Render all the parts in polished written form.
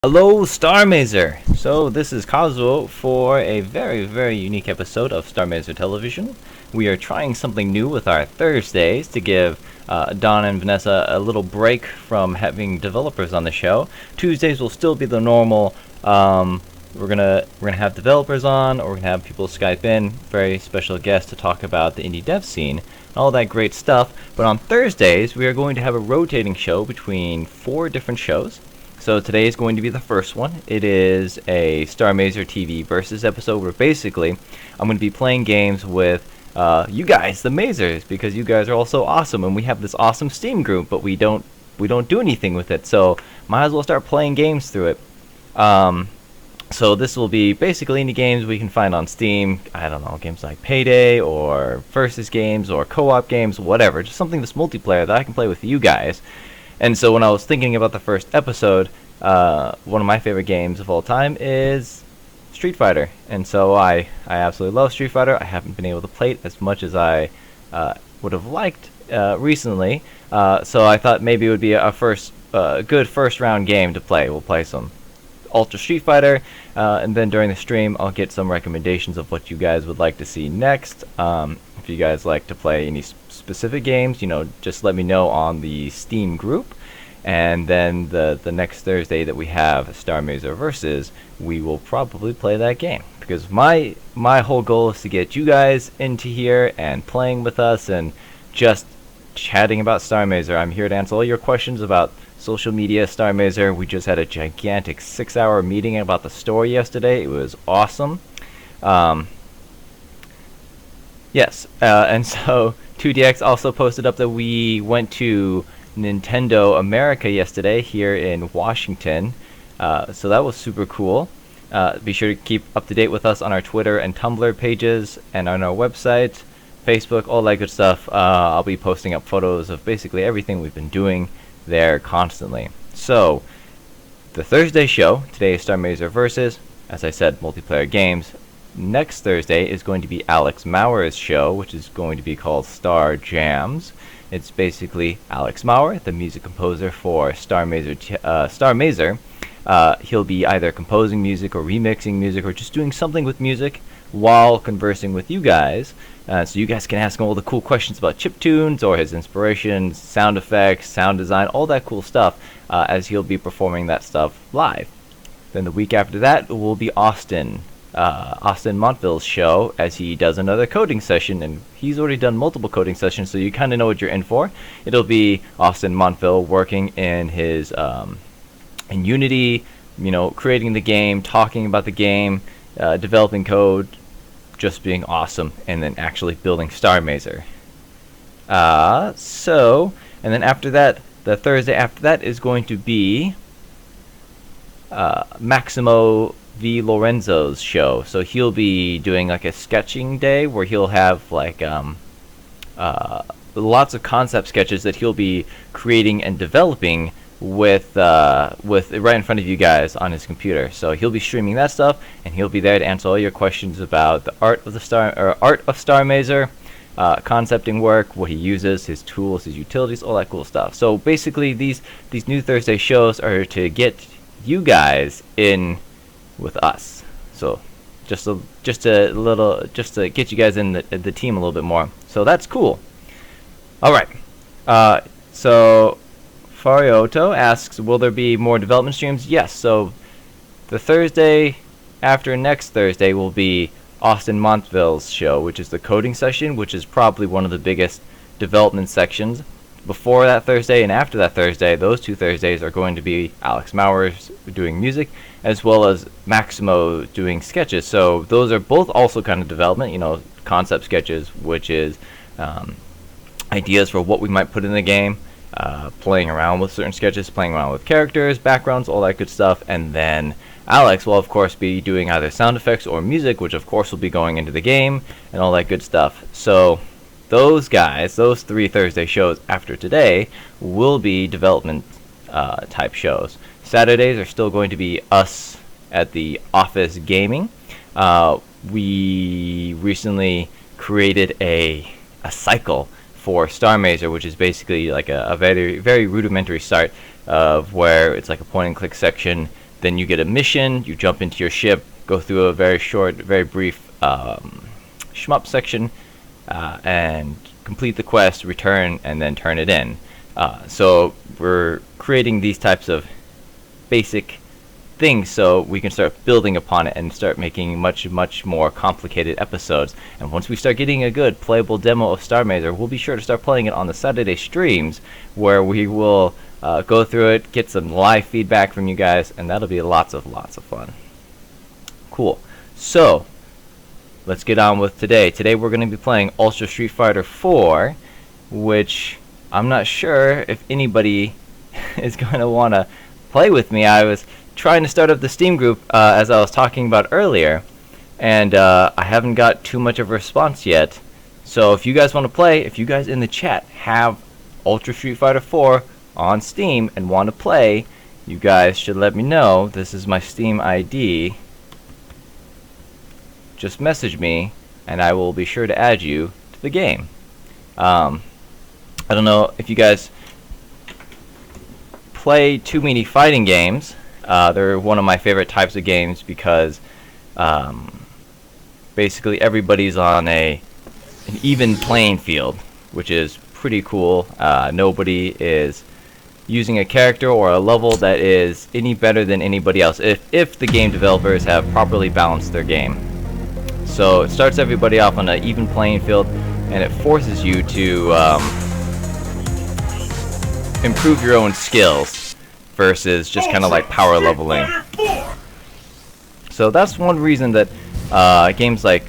Hello, Starr Mazer! So, this is Kazuo for a very unique episode of Starr Mazer Television. We are trying something new with our Thursdays to give Don and Vanessa a little break from having developers on the show. Tuesdays will still be the normal. We're gonna have developers on, or we're gonna have people Skype in, very special guests to talk about the indie dev scene, and all that great stuff. But on Thursdays, we are going to have a rotating show between 4 different shows. So today is going to be the first one. It is a Starr Mazer TV versus episode where basically I'm going to be playing games with you guys, the Mazers, because you guys are all so awesome, and we have this awesome Steam group, but we don't do anything with it. So might as well start playing games through it. So this will be basically any games we can find on Steam. I don't know, games like Payday or versus games or co-op games, whatever. Just something that's multiplayer that I can play with you guys. And so when I was thinking about the first episode, one of my favorite games of all time is Street Fighter. And so I absolutely love Street Fighter. I haven't been able to play it as much as I would have liked recently. So I thought maybe it would be a good first round game to play. We'll play some Ultra Street Fighter, and then during the stream I'll get some recommendations of what you guys would like to see next. If you guys like to play any specific games, just let me know on the Steam group, and then the next Thursday that we have Starr Mazer Versus, we will probably play that game, because my whole goal is to get you guys into here and playing with us and just chatting about Starr Mazer. I'm here to answer all your questions about social media, Starr Mazer. We just had a gigantic 6-hour meeting about the store yesterday. It was awesome. Yes, and so 2DX also posted up that we went to Nintendo America yesterday here in Washington. So that was super cool. Be sure to keep up to date with us on our Twitter and Tumblr pages and on our website, Facebook, all that good stuff. I'll be posting up photos of basically everything we've been doing there constantly. So, the Thursday show, today is Starr Mazer Versus, as I said, multiplayer games. Next Thursday is going to be Alex Maurer's show, which is going to be called Starr Jams. It's basically Alex Maurer, the music composer for Starr Mazer. He'll be either composing music or remixing music or just doing something with music while conversing with you guys. So you guys can ask him all the cool questions about chiptunes or his inspirations, sound effects, sound design, all that cool stuff, as he'll be performing that stuff live. Then the week after that will be Austin Montville's show, as he does another coding session, and he's already done multiple coding sessions, so you kind of know what you're in for. It'll be Austin Montville working in his in Unity, creating the game, talking about the game, developing code, just being awesome, and then actually building Starr Mazer. And then after that, the Thursday after that is going to be Maximo V. Lorenzo's show. So he'll be doing like a sketching day where he'll have like lots of concept sketches that he'll be creating and developing with right in front of you guys on his computer. So he'll be streaming that stuff, and he'll be there to answer all your questions about the art of Starr Mazer, concepting work, what he uses, his tools, his utilities, all that cool stuff. So basically, these new Thursday shows are to get you guys in with us. So just to get you guys in the team a little bit more. So that's cool. All right. So Farioto asks, will there be more development streams? Yes. So the Thursday after next Thursday will be Austin Montville's show, which is the coding session, which is probably one of the biggest development sections. Before that Thursday and after that Thursday, those 2 Thursdays are going to be Alex Maurer's doing music, as well as Maximo doing sketches. So those are both also kind of development, concept sketches, which is ideas for what we might put in the game, playing around with certain sketches, playing around with characters, backgrounds, all that good stuff. And then Alex will of course be doing either sound effects or music, which of course will be going into the game and all that good stuff. So those 3 Thursday shows after today will be development type shows. Saturdays are still going to be us at the office gaming. We recently created a cycle for Starr Mazer, which is basically like a very rudimentary start of where it's like a point and click section then you get a mission, you jump into your ship, go through a very short, very brief shmup section, and complete the quest, return, and then turn it in. So we're creating these types of basic things so we can start building upon it and start making much more complicated episodes. And once we start getting a good playable demo of Starr Mazer, we'll be sure to start playing it on the Saturday streams, where we will go through it, get some live feedback from you guys, and that'll be lots of fun. Cool. So let's get on with today. Today we're going to be playing Ultra Street Fighter 4, which I'm not sure if anybody is going to want to play with me. I was trying to start up the Steam group as I was talking about earlier, and I haven't got too much of a response yet. So if you guys want to play, if you guys in the chat have Ultra Street Fighter 4 on Steam and want to play, you guys should let me know. This is my Steam ID. Just message me and I will be sure to add you to the game. I don't know if you guys play too many fighting games. They're one of my favorite types of games because basically everybody's on an even playing field, which is pretty cool. Nobody is using a character or a level that is any better than anybody else if the game developers have properly balanced their game. So it starts everybody off on an even playing field, and it forces you to improve your own skills versus just kind of like power leveling. So that's one reason that games like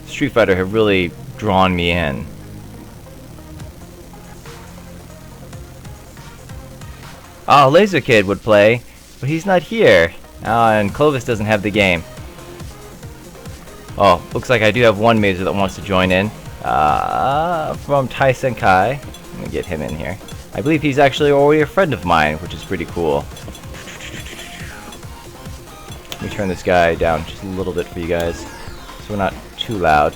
Street Fighter have really drawn me in. Laser Kid would play, but he's not here. And Clovis doesn't have the game. Oh, looks like I do have one Mazer that wants to join in. From Tai Senkai. Let me get him in here. I believe he's actually already a friend of mine, which is pretty cool. Let me turn this guy down just a little bit for you guys, so we're not too loud.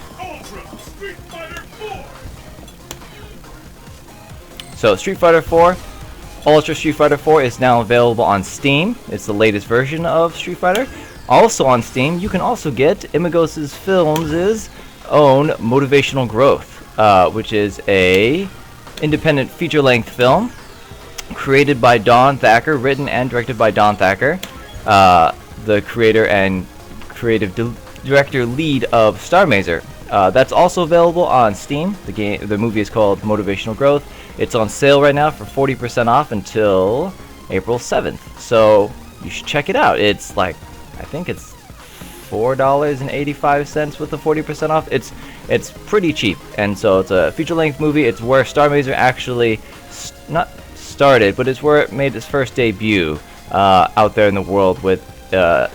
So, Street Fighter 4. Ultra Street Fighter 4 is now available on Steam. It's the latest version of Street Fighter. Also on Steam, you can also get Imagos Films' own Motivational Growth, which is a independent feature-length film created by Don Thacker, written and directed by Don Thacker, the creator and creative director lead of Starr Mazer. That's also available on Steam. The movie is called Motivational Growth. It's on sale right now for 40% off until April 7th. So you should check it out. It's like, I think it's $4.85 with the 40% off. It's pretty cheap, and so it's a feature-length movie. It's where Starr Mazer actually not started, but it's where it made its first debut out there in the world with a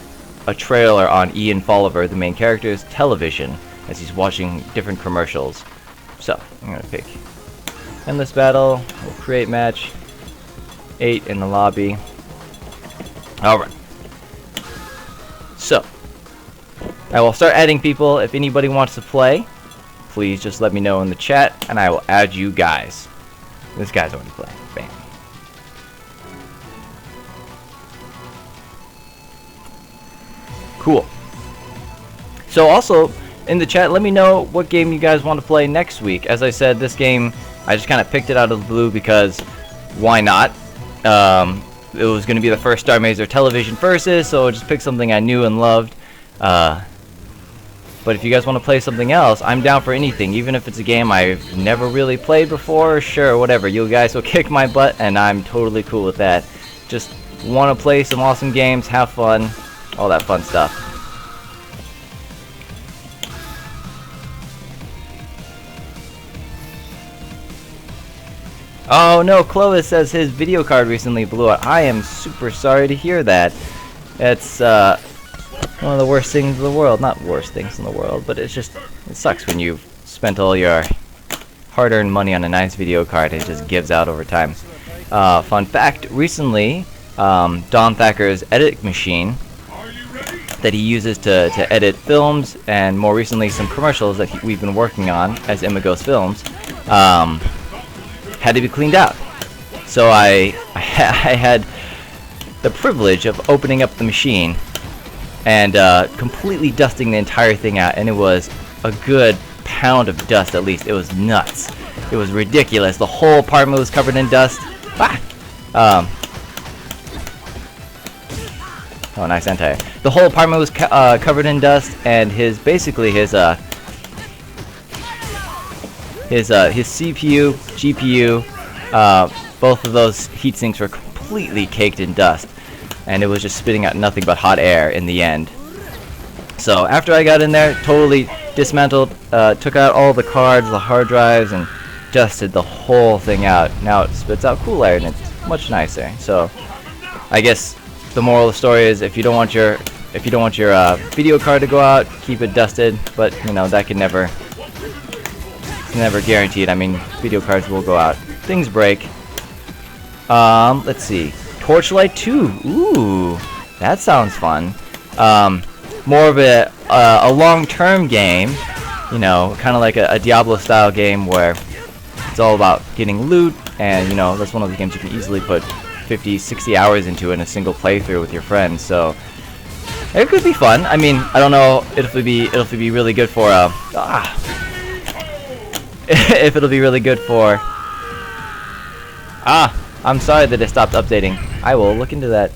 trailer on Ian Folliver, the main character's television, as he's watching different commercials. So I'm gonna pick Endless Battle. We'll create match 8 in the lobby. Alright. So I will start adding people. If anybody wants to play, please just let me know in the chat and I will add you guys. This guy's already playing. Bam. Cool. So also in the chat, let me know what game you guys want to play next week. As I said, this game, I just kind of picked it out of the blue because why not? It was going to be the first Starr Mazer television versus, so I just picked something I knew and loved. But if you guys want to play something else, I'm down for anything. Even if it's a game I've never really played before, sure, whatever. You guys will kick my butt, and I'm totally cool with that. Just want to play some awesome games, have fun, all that fun stuff. Oh no, Clovis says his video card recently blew out. I am super sorry to hear that. It's one of the worst things in the world. Not worst things in the world, but it sucks when you've spent all your hard-earned money on a nice video card and it just gives out over time. Fun fact, recently, Don Thacker's edit machine that he uses to edit films, and more recently some commercials that we've been working on as Imagos Films, had to be cleaned out. So I had the privilege of opening up the machine and completely dusting the entire thing out, and it was a good pound of dust at least. It was nuts. It was ridiculous. The whole apartment was covered in dust. Ah! Oh, nice anti-air. The whole apartment was covered in dust, and his CPU, GPU, both of those heat sinks were completely caked in dust, and it was just spitting out nothing but hot air in the end. So after I got in there, totally dismantled, took out all the cards, the hard drives, and dusted the whole thing out. Now it spits out cool air, and it's much nicer. So I guess the moral of the story is, if you don't want your video card to go out, keep it dusted. But you know, that can never guaranteed. I mean, video cards will go out. Things break. Let's see. Torchlight 2. Ooh, that sounds fun. More of a long-term game. You know, kind of like a Diablo-style game where it's all about getting loot, and you know, that's one of the games you can easily put 50, 60 hours into in a single playthrough with your friends. So it could be fun. I mean, I don't know if it'll be really good for if it'll be really good for I'm sorry that it stopped updating. I will look into that.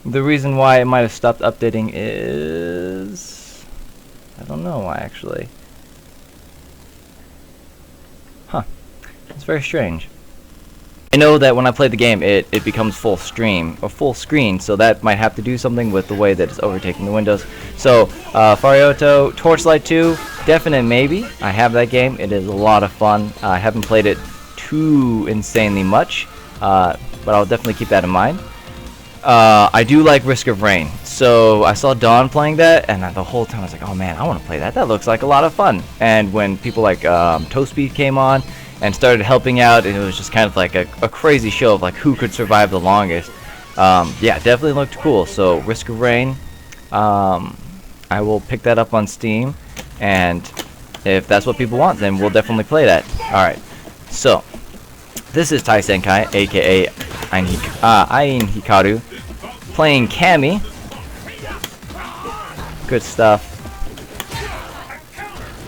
The reason why it might have stopped updating is, I don't know why actually. Huh. It's very strange. I know that when I play the game, it becomes full screen, so that might have to do something with the way that it's overtaking the windows. So, Farioto, Torchlight 2, definite maybe. I have that game. It is a lot of fun. I haven't played it too insanely much, but I'll definitely keep that in mind. I do like Risk of Rain. So, I saw Dawn playing that, and the whole time I was like, oh man, I want to play that. That looks like a lot of fun. And when people like Toasty came on and started helping out, and it was just kind of like a crazy show of like who could survive the longest. Yeah, definitely looked cool. So Risk of Rain, I will pick that up on Steam, and if that's what people want, then we'll definitely play that. Alright, so this is Tai Senkai, aka Ain Hikaru, playing Cammy. Good stuff.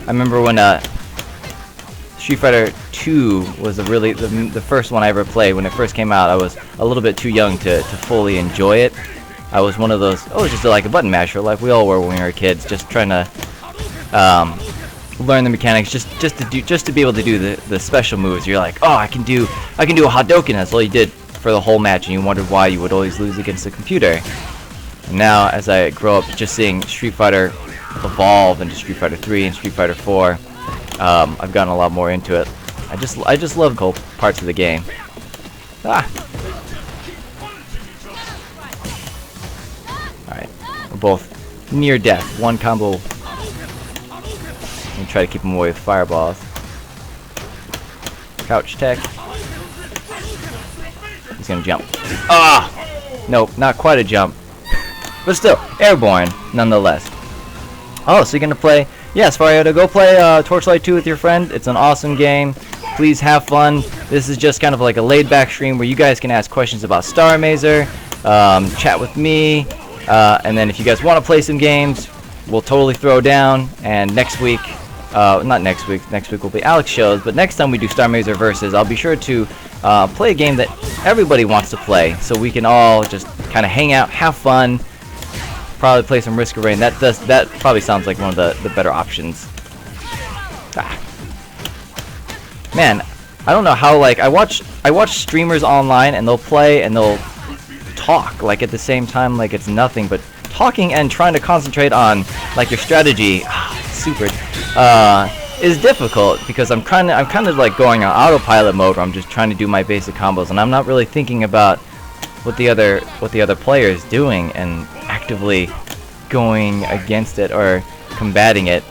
I remember when Street Fighter 2 was the first one I ever played. When it first came out, I was a little bit too young to fully enjoy it. I was one of those, just like a button masher, like we all were when we were kids, just trying to learn the mechanics, just to be able to do the special moves. You're like, oh, I can do a Hadouken. That's all you did for the whole match, and you wondered why you would always lose against the computer. And now, as I grow up, just seeing Street Fighter evolve into Street Fighter 3 and Street Fighter 4. I've gotten a lot more into it. I just love cool parts of the game. Alright. We're both near death. One combo. And try to keep him away with fireballs. Crouch tech. He's gonna jump. Nope, not quite a jump. But still, airborne, nonetheless. Oh, so you're gonna play... Yes, Farioto, go play Torchlight 2 with your friend. It's an awesome game. Please have fun. This is just kind of like a laid-back stream where you guys can ask questions about Starr Mazer, chat with me, and then if you guys want to play some games, we'll totally throw down. And next week, not next week will be Alex shows, but next time we do Starr Mazer Versus, I'll be sure to play a game that everybody wants to play, so we can all just kind of hang out, have fun. Probably play some Risk of Rain. That probably sounds like one of the better options. Man, I don't know how, like, I watch streamers online, and they'll play and they'll talk like at the same time, like it's nothing but talking and trying to concentrate on like your strategy. Super is difficult because I'm kind of like going on autopilot mode where I'm just trying to do my basic combos, and I'm not really thinking about what the other player is doing and actively going against it or combating it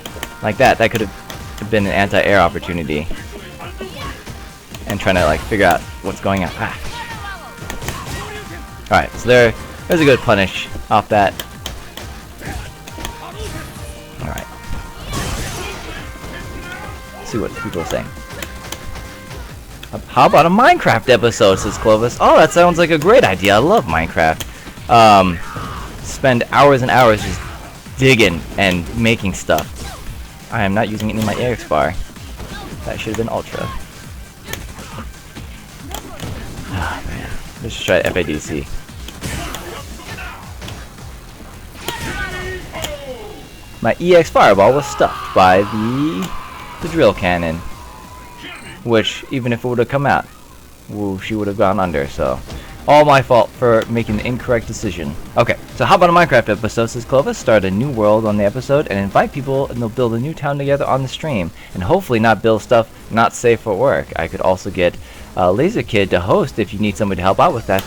like that. That could have been an anti-air opportunity, and trying to like figure out what's going on. Alright, so there's a good punish off that. Alright. See what people are saying. How about a Minecraft episode, says Clovis. Oh, that sounds like a great idea. I love Minecraft. Spend hours and hours just digging and making stuff. I am not using any of my AX bar. That should have been Ultra. Ah, man. Let's just try FADC. My EX Fireball was stuffed by the drill cannon. Which, even if it would have come out, she would have gone under, so... All my fault for making the incorrect decision. Okay, so how about a Minecraft episode, says Clovis? Start a new world on the episode and invite people and they'll build a new town together on the stream. And hopefully not build stuff not safe for work. I could also get Laser Kid to host if you need somebody to help out with that.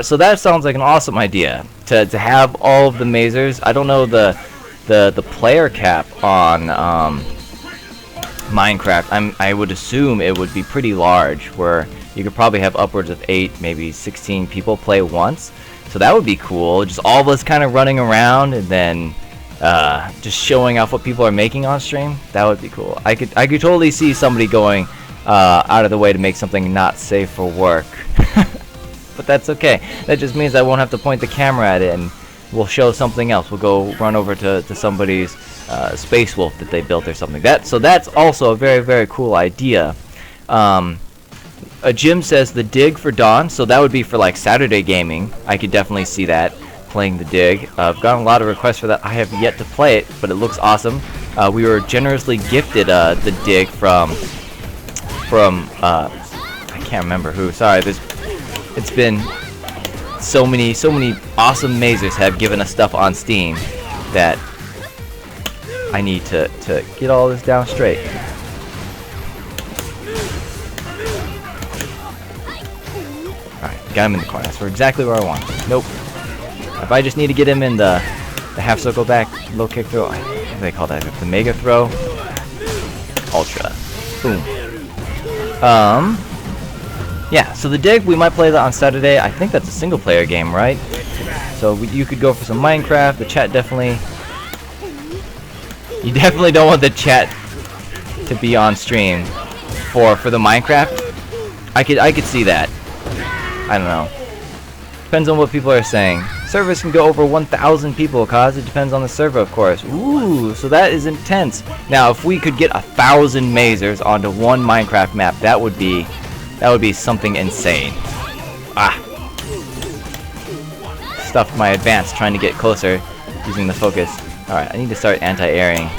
So that sounds like an awesome idea. To have all of the Mazers. I don't know the player cap on Minecraft. I would assume it would be pretty large, where you could probably have upwards of 8, maybe 16 people play once. So that would be cool. Just all of us kind of running around and then just showing off what people are making on stream. That would be cool. I could totally see somebody going out of the way to make something not safe for work. But that's okay. That just means I won't have to point the camera at it and we'll show something else. We'll go run over to somebody's Space Wolf that they built or something. So that's also a very, very cool idea. Jim says the dig for Dawn, so that would be for like Saturday gaming. I could definitely see that, playing the dig. I've gotten a lot of requests for that. I have yet to play it, but it looks awesome. We were generously gifted the dig from I can't remember who. Sorry, it's been so many awesome mazers have given us stuff on Steam that I need to get all this down straight. Alright, got him in the corner. That's exactly where I want him. Nope. If I just need to get him in the half circle back, low kick throw, what do they call that? The mega throw? Ultra. Boom. Yeah, so the dig, we might play that on Saturday. I think that's a single player game, right? So you could go for some Minecraft. The chat definitely... You definitely don't want the chat to be on stream for the Minecraft. I could see that. I don't know. Depends on what people are saying. Servers can go over 1,000 people, cause it depends on the server, of course. Ooh, so that is intense. Now, if we could get 1,000 mazers onto one Minecraft map, that would be something insane. Ah. Stuffed my advance trying to get closer using the focus. Alright, I need to start anti-airing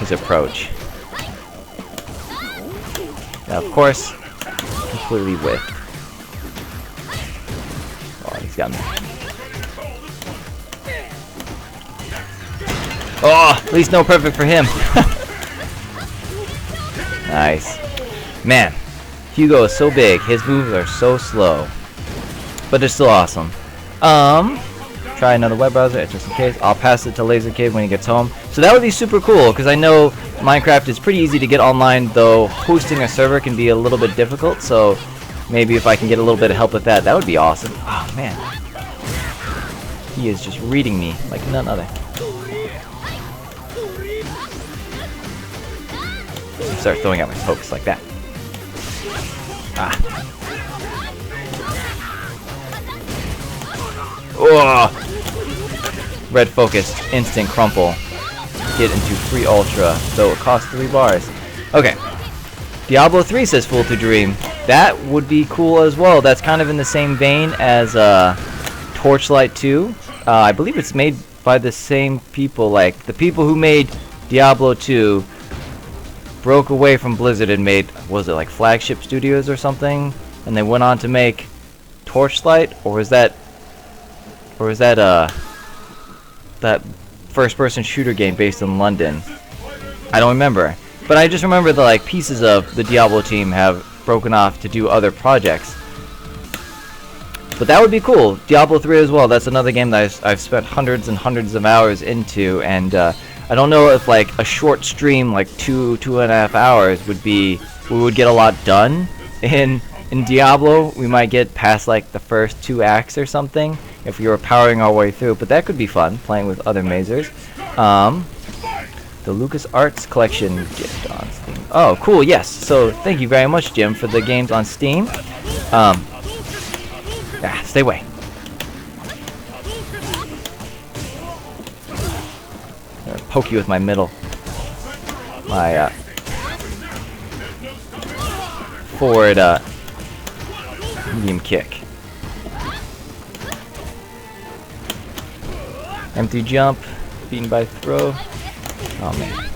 his approach. Now, of course, completely whiffed. Oh, he's got me. Oh, at least no perfect for him. Nice. Man, Hugo is so big. His moves are so slow. But they're still awesome. Try another web browser just in case. I'll pass it to Laser Kid when he gets home. So that would be super cool, because I know Minecraft is pretty easy to get online, though hosting a server can be a little bit difficult, so maybe if I can get a little bit of help with that, that would be awesome. Oh, man. He is just reading me like none other. Start throwing out my pokes like that. Ah. Oh! Red focus, instant crumple. Get into free ultra, though it costs 3 bars. Okay. Diablo 3 says Fool to Dream. That would be cool as well. That's kind of in the same vein as Torchlight 2. I believe it's made by the same people. Like, the people who made Diablo 2 broke away from Blizzard and made, was it like Flagship Studios or something? And they went on to make Torchlight? Or was that that first-person shooter game based in London? I don't remember. But I just remember the like pieces of the Diablo team have broken off to do other projects. But that would be cool. Diablo 3 as well. That's another game that I've spent hundreds and hundreds of hours into, and I don't know if like a short stream, like 2.5 hours, we would get a lot done in Diablo. We might get past like the first 2 acts or something if we were powering our way through, but that could be fun playing with other mazers. The LucasArts collection gift on Steam. Oh, cool, yes. So, thank you very much, Jim, for the games on Steam. Stay away. I'm gonna poke you with my middle. My, forward, medium kick. Empty jump. Beaten by throw. Oh, man.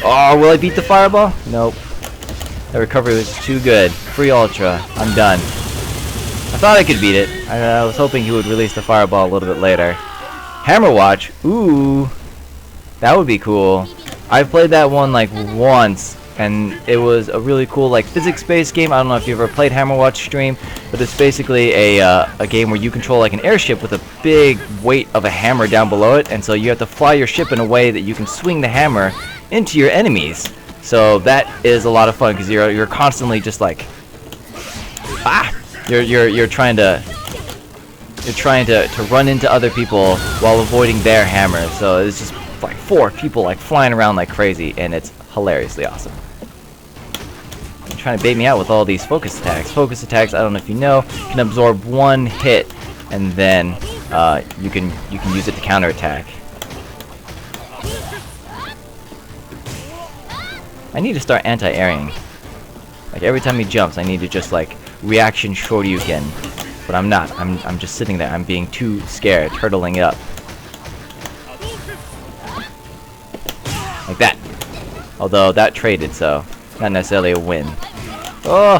Oh, will I beat the fireball? Nope. The recovery was too good. Free ultra. I'm done. I thought I could beat it. I was hoping he would release the fireball a little bit later. Hammer Watch. Ooh. That would be cool. I've played that one like once, and it was a really cool like physics-based game. I don't know if you ever played Hammer Watch Stream, but it's basically a game where you control like an airship with a big weight of a hammer down below it, and so you have to fly your ship in a way that you can swing the hammer into your enemies. So that is a lot of fun because you're constantly just like you're trying to run into other people while avoiding their hammers. So it's just like 4 people like flying around like crazy, and it's hilariously awesome. You're trying to bait me out with all these focus attacks. Focus attacks, I don't know if you know, can absorb 1 hit, and then you can use it to counterattack. I need to start anti-airing. Like every time he jumps, I need to just like reaction Shoryuken. But I'm not. I'm just sitting there. I'm being too scared, turtling up. Like that. Although that traded, so not necessarily a win. Oh.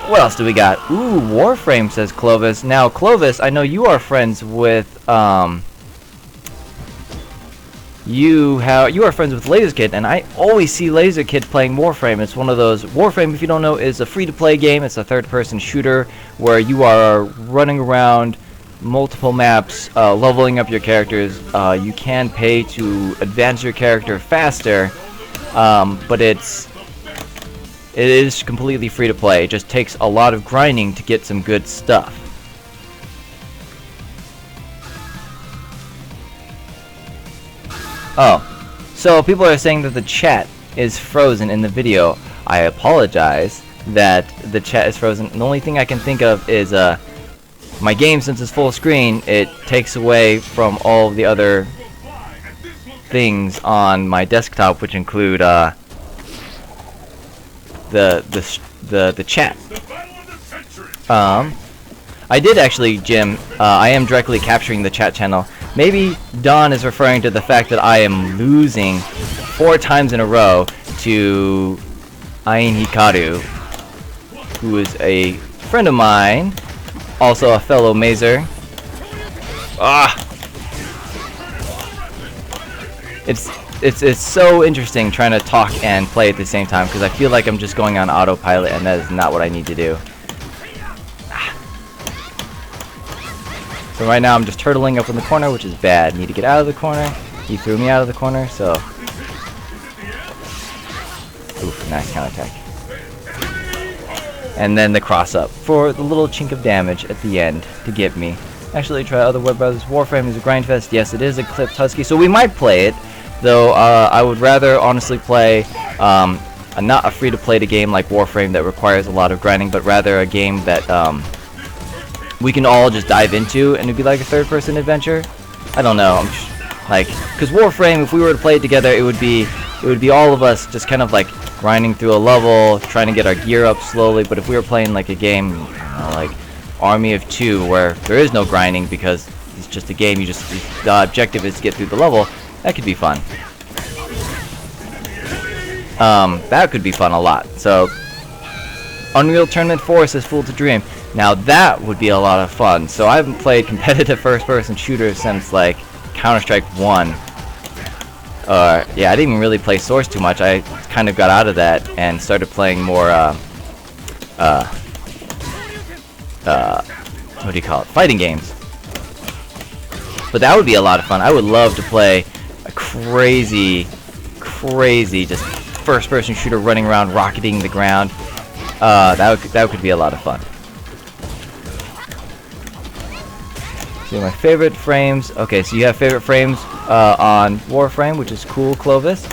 What else do we got? Ooh, Warframe, says Clovis. Now, Clovis, I know you are friends with you are friends with LaserKid, and I always see LaserKid playing Warframe. It's one of those. Warframe, if you don't know, is a free-to-play game. It's a third-person shooter where you are running around multiple maps, leveling up your characters. You can pay to advance your character faster, but it is completely free-to-play. It just takes a lot of grinding to get some good stuff. Oh, so people are saying that the chat is frozen in the video. I apologize that the chat is frozen. The only thing I can think of is my game, since it's full screen, it takes away from all of the other things on my desktop, which include the chat. I did actually, Jim. I am directly capturing the chat channel. Maybe Don is referring to the fact that I am losing 4 times in a row to Ain Hikaru, who is a friend of mine, also a fellow Mazer. It's so interesting trying to talk and play at the same time because I feel like I'm just going on autopilot, and that is not what I need to do. So right now I'm just turtling up in the corner, which is bad. Need to get out of the corner. He threw me out of the corner, so... Oof, nice counterattack. And then the cross up for the little chink of damage at the end to get me. Actually, try other web browsers. Warframe is a grind fest. Yes, it is a clipped husky, so we might play it. Though I would rather honestly play not a free-to-play game like Warframe that requires a lot of grinding, but rather a game that we can all just dive into, and it'd be like a third-person adventure. I don't know, like, because Warframe, if we were to play it together, it would be all of us just kind of like grinding through a level, trying to get our gear up slowly. But if we were playing like a game, like Army of Two, where there is no grinding because it's just a game, the objective is to get through the level, that could be fun. That could be fun a lot. So, Unreal Tournament 4 says Fool to Dream. Now that would be a lot of fun. So I haven't played competitive first-person shooters since like Counter-Strike 1. Yeah, I didn't even really play Source too much. I kind of got out of that and started playing more what do you call it? Fighting games. But that would be a lot of fun. I would love to play a crazy just first-person shooter running around rocketing the ground. That could be a lot of fun. See my favorite frames. Okay, so you have favorite frames on Warframe, which is cool, Clovis.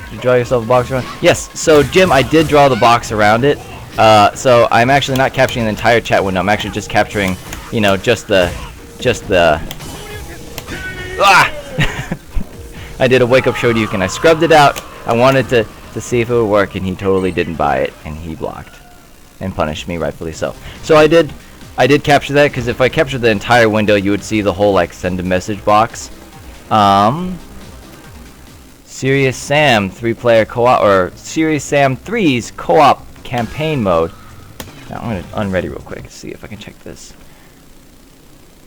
Did you draw yourself a box around? Yes. So Jim, I did draw the box around it. So I'm actually not capturing the entire chat window. I'm actually just capturing, you know, just the. Ah! I did a wake-up Shoryuken. I scrubbed it out. I wanted to see if it would work, and he totally didn't buy it, and he blocked and punished me, rightfully so. So I did capture that, because if I captured the entire window, you would see the whole like send a message box. Serious Sam 3-player co-op, or Serious Sam 3's co-op campaign mode. Now I'm gonna unready real quick, see if I can check this.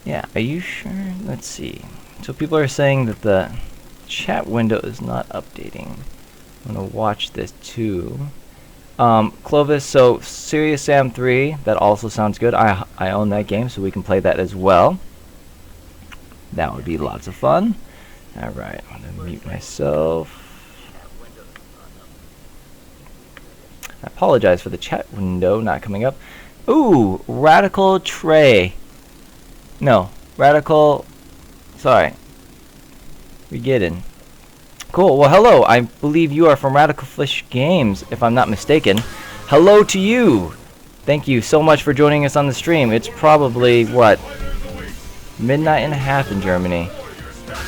Yeah, are you sure? Let's see. So people are saying that the chat window is not updating. I'm gonna watch this too. Clovis, so Serious Sam 3, that also sounds good. I own that game, so we can play that as well. That would be lots of fun. Alright, I'm gonna mute myself. I apologize for the chat window not coming up. Ooh, Radical Trey. No, Radical. Sorry. We get in. Cool. Well, hello. I believe you are from Radical Fish Games, if I'm not mistaken. Hello to you. Thank you so much for joining us on the stream. It's probably, what, midnight and a half in Germany.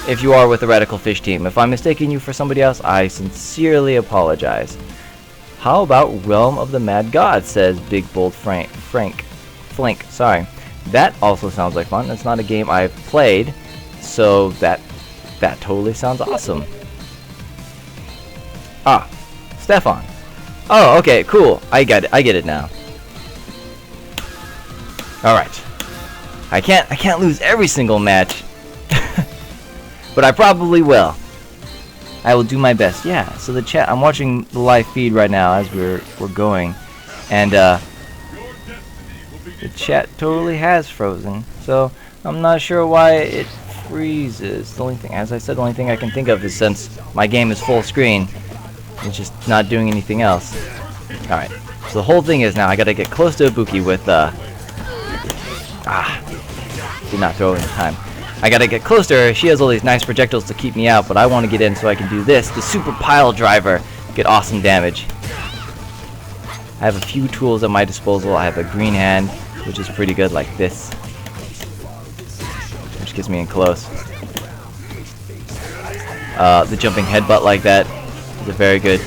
If you are with the Radical Fish team. If I'm mistaking you for somebody else, I sincerely apologize. How about Realm of the Mad God, says Big Bold Flink, sorry. That also sounds like fun. That's not a game I've played, so that totally sounds awesome. Ah, Stefan. Oh, okay, cool. I get it now. All right. I can't lose every single match, but I probably will. I will do my best. Yeah. So the chat. I'm watching the live feed right now as we're going, and the chat totally has frozen. So I'm not sure why it freezes. The only thing, as I said, the only thing I can think of is since my game is full screen, it's just not doing anything else. All right. So the whole thing is now I gotta get close to Ibuki with did not throw in time. I gotta get close to her. She has all these nice projectiles to keep me out, but I want to get in so I can do this, the super pile driver, get awesome damage. I have a few tools at my disposal. I have a green hand, which is pretty good, like this, which gets me in close. The jumping headbutt like that is a very good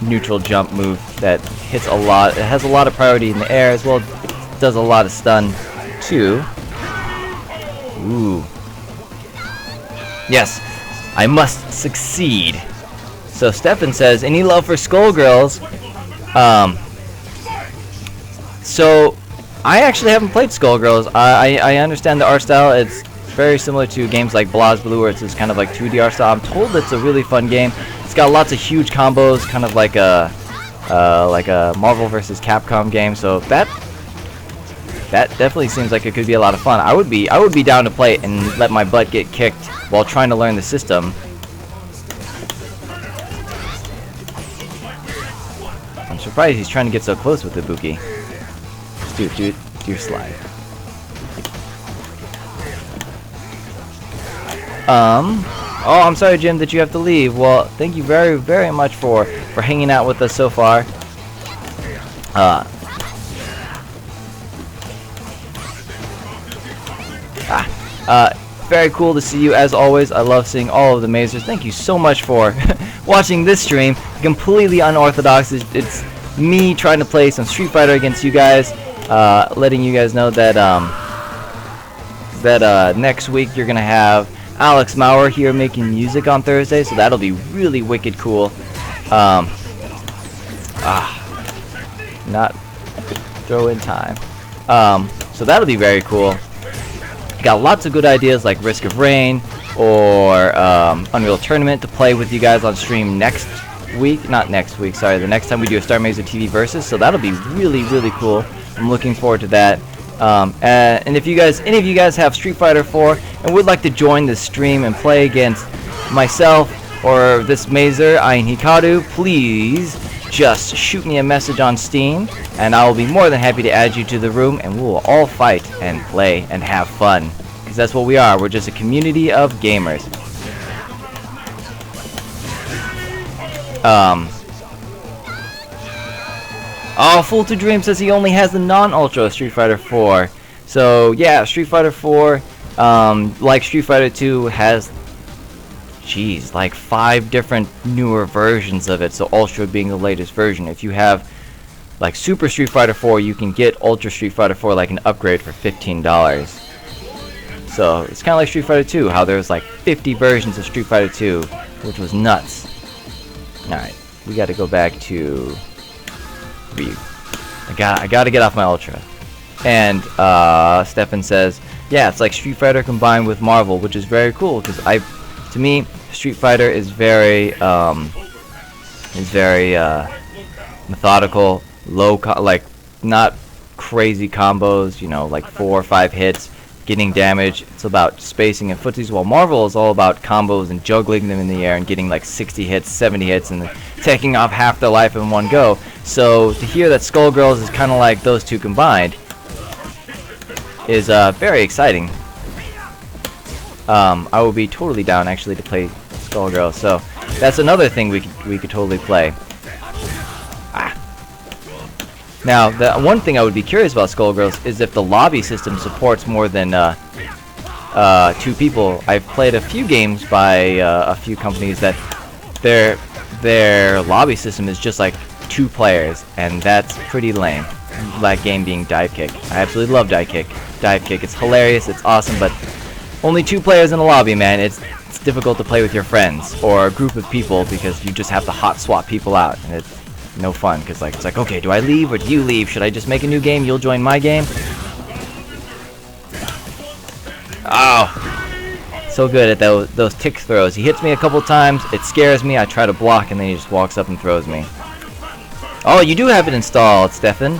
neutral jump move that hits a lot. It has a lot of priority in the air as well. It does a lot of stun too. Ooh. Yes, I must succeed. So Stefan says, any love for Skullgirls? So I actually haven't played Skullgirls. I understand the art style. It's very similar to games like BlazBlue, where it's just kind of like 2D art style. I'm told it's a really fun game. It's got lots of huge combos, kind of like a Marvel vs. Capcom game. So that definitely seems like it could be a lot of fun. I would be down to play it and let my butt get kicked while trying to learn the system. I'm surprised he's trying to get so close with Ibuki. Just do your slide. Oh, I'm sorry, Jim, that you have to leave. Well, thank you very, very much for hanging out with us so far. Very cool to see you as always. I love seeing all of the Mazers. Thank you so much for watching this stream. Completely unorthodox. It's me trying to play some Street Fighter against you guys. Letting you guys know that next week you're gonna have Alex Maurer here making music on Thursday, so that'll be really wicked cool. Not throw in time. So that'll be very cool. Got lots of good ideas like Risk of Rain or Unreal Tournament to play with you guys on stream next week. Not next week, sorry. The next time we do a Starr Mazer TV Versus, so that'll be really, really cool. I'm looking forward to that. And if any of you guys have Street Fighter 4 and would like to join the stream and play against myself or this Mazer, Ain Hikaru, please just shoot me a message on Steam, and I will be more than happy to add you to the room, and we will all fight and play and have fun. Because that's what we are. We're just a community of gamers. Oh, Fool to Dream says he only has the non-Ultra Street Fighter 4. So, yeah, Street Fighter 4, like Street Fighter 2, has, geez, like 5 different newer versions of it, so Ultra being the latest version. If you have, like, Super Street Fighter 4, you can get Ultra Street Fighter 4 like an upgrade for $15. So, it's kind of like Street Fighter 2, how there's like 50 versions of Street Fighter 2, which was nuts. Alright, we gotta go back to Ryu. I gotta get off my Ultra. And Stefan says, yeah, it's like Street Fighter combined with Marvel, which is very cool because to me, Street Fighter is very methodical, like not crazy combos, you know, like 4 or 5 hits, getting damage. It's about spacing and footsies, while Marvel is all about combos and juggling them in the air and getting like 60 hits, 70 hits, and taking off half their life in one go. So to hear that Skullgirls is kind of like those two combined is very exciting. I will be totally down actually to play Skullgirls. So that's another thing we could totally play. Now, the one thing I would be curious about Skullgirls is if the lobby system supports more than 2 people. I've played a few games by a few companies that their lobby system is just like 2 players, and that's pretty lame. That game being Dive Kick. I absolutely love Dive Kick. It's hilarious, it's awesome, but only 2 players in a lobby, man. It's difficult to play with your friends or a group of people because you just have to hot swap people out, and it's no fun because it's like, okay, do I leave or do you leave? Should I just make a new game? You'll join my game. Oh, so good at those tick throws. He hits me a couple times, it scares me, I try to block, and then he just walks up and throws me. Oh, you do have it installed, Stefan.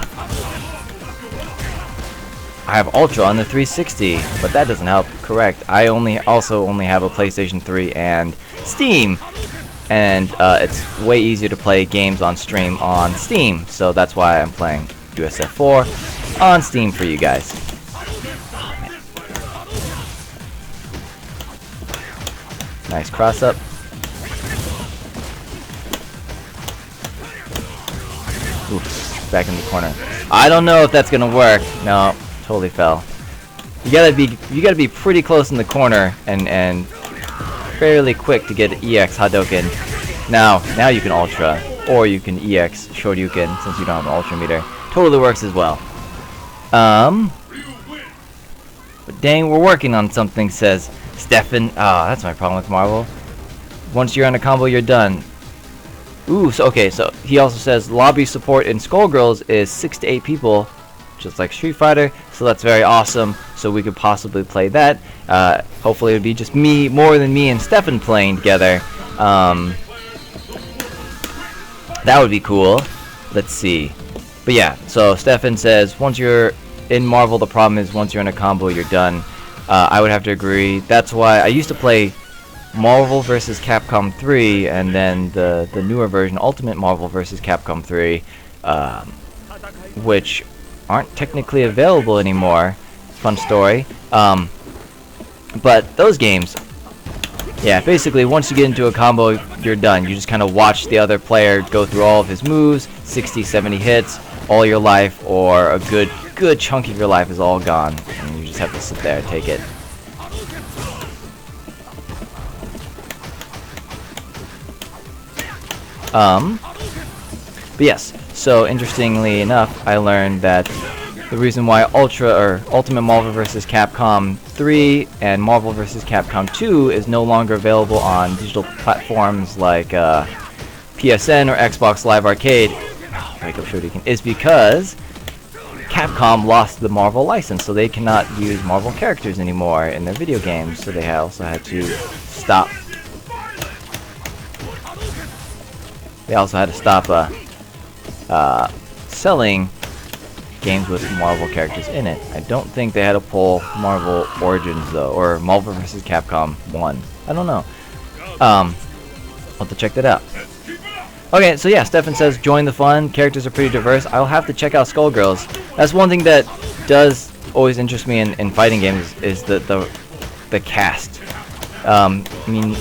I have Ultra on the 360, but that doesn't help. Correct. I also only have a PlayStation 3 and Steam, and it's way easier to play games on stream on Steam, so that's why I'm playing USF4 on Steam for you guys. Nice cross up. Oof, back in the corner. I don't know if that's gonna work. No, totally fell. You gotta be pretty close in the corner and fairly quick to get EX Hadouken. Now you can Ultra, or you can EX Shoryuken since you don't have an Ultra meter. Totally works as well. But dang, we're working on something, says Stefan. Ah, that's my problem with Marvel. Once you're on a combo, you're done. Ooh, so he also says lobby support in Skullgirls is 6 to 8 people, just like Street Fighter, so that's very awesome. So we could possibly play that. Hopefully it would be just more than me and Stefan playing together. That would be cool. Let's see. But yeah, so Stefan says once you're in Marvel, the problem is once you're in a combo, you're done. I would have to agree. That's why I used to play Marvel vs. Capcom 3, and then the newer version, Ultimate Marvel vs. Capcom 3, which aren't technically available anymore. Fun story. But those games, yeah, basically once you get into a combo, you're done. You just kind of watch the other player go through all of his moves, 60, 70 hits, all your life, or a good chunk of your life is all gone, and you just have to sit there and take it. But yes, so interestingly enough, I learned that the reason why Ultimate Marvel vs. Capcom 3 and Marvel vs. Capcom 2 is no longer available on digital platforms like PSN or Xbox Live Arcade is because Capcom lost the Marvel license, so they cannot use Marvel characters anymore in their video games, so they also had to stop. They also had to stop selling games with Marvel characters in it. I don't think they had to pull Marvel Origins though, or Marvel vs. Capcom 1. I don't know. I'll have to check that out. Okay, so yeah, Stefan says join the fun. Characters are pretty diverse. I'll have to check out Skullgirls. That's one thing that does always interest me in fighting games is the cast. I mean,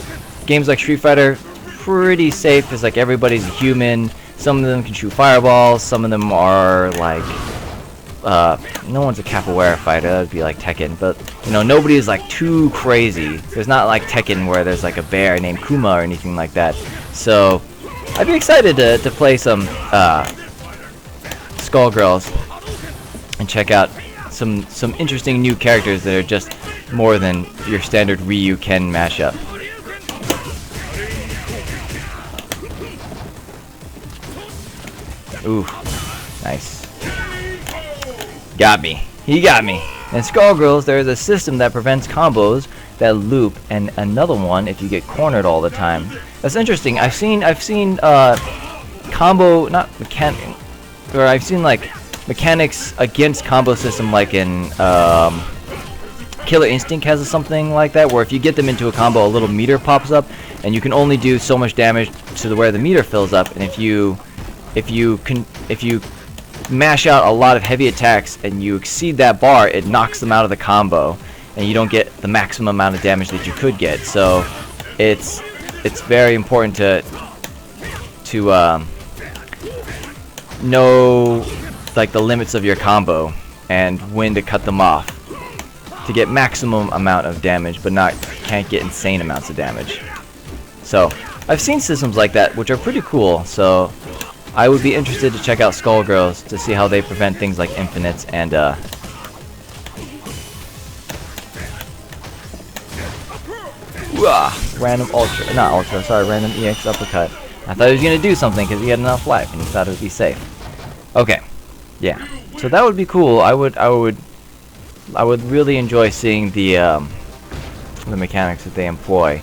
games like Street Fighter, pretty safe. It's like everybody's a human. Some of them can shoot fireballs. Some of them are like, no one's a capoeira fighter. That would be like Tekken. But you know, nobody is like too crazy. There's not like Tekken where there's like a bear named Kuma or anything like that. So I'd be excited to play some Skullgirls and check out some interesting new characters that are just more than your standard Ryu Ken mashup. Ooh, nice. Got me. He got me. In Skullgirls, there is a system that prevents combos that loop, and another one if you get cornered all the time. That's interesting. I've seen combo, not mechanic, or I've seen like mechanics against combo system, like in Killer Instinct has something like that, where if you get them into a combo, a little meter pops up, and you can only do so much damage to where the meter fills up. And if you mash out a lot of heavy attacks and you exceed that bar, it knocks them out of the combo, and you don't get the maximum amount of damage that you could get. So it's very important to know like the limits of your combo and when to cut them off to get maximum amount of damage, but can't get insane amounts of damage. So I've seen systems like that which are pretty cool. So I would be interested to check out Skullgirls to see how they prevent things like infinites and random random EX uppercut. I thought he was gonna do something because he had enough life and he thought it would be safe. Okay, yeah. So that would be cool. I would really enjoy seeing the mechanics that they employ,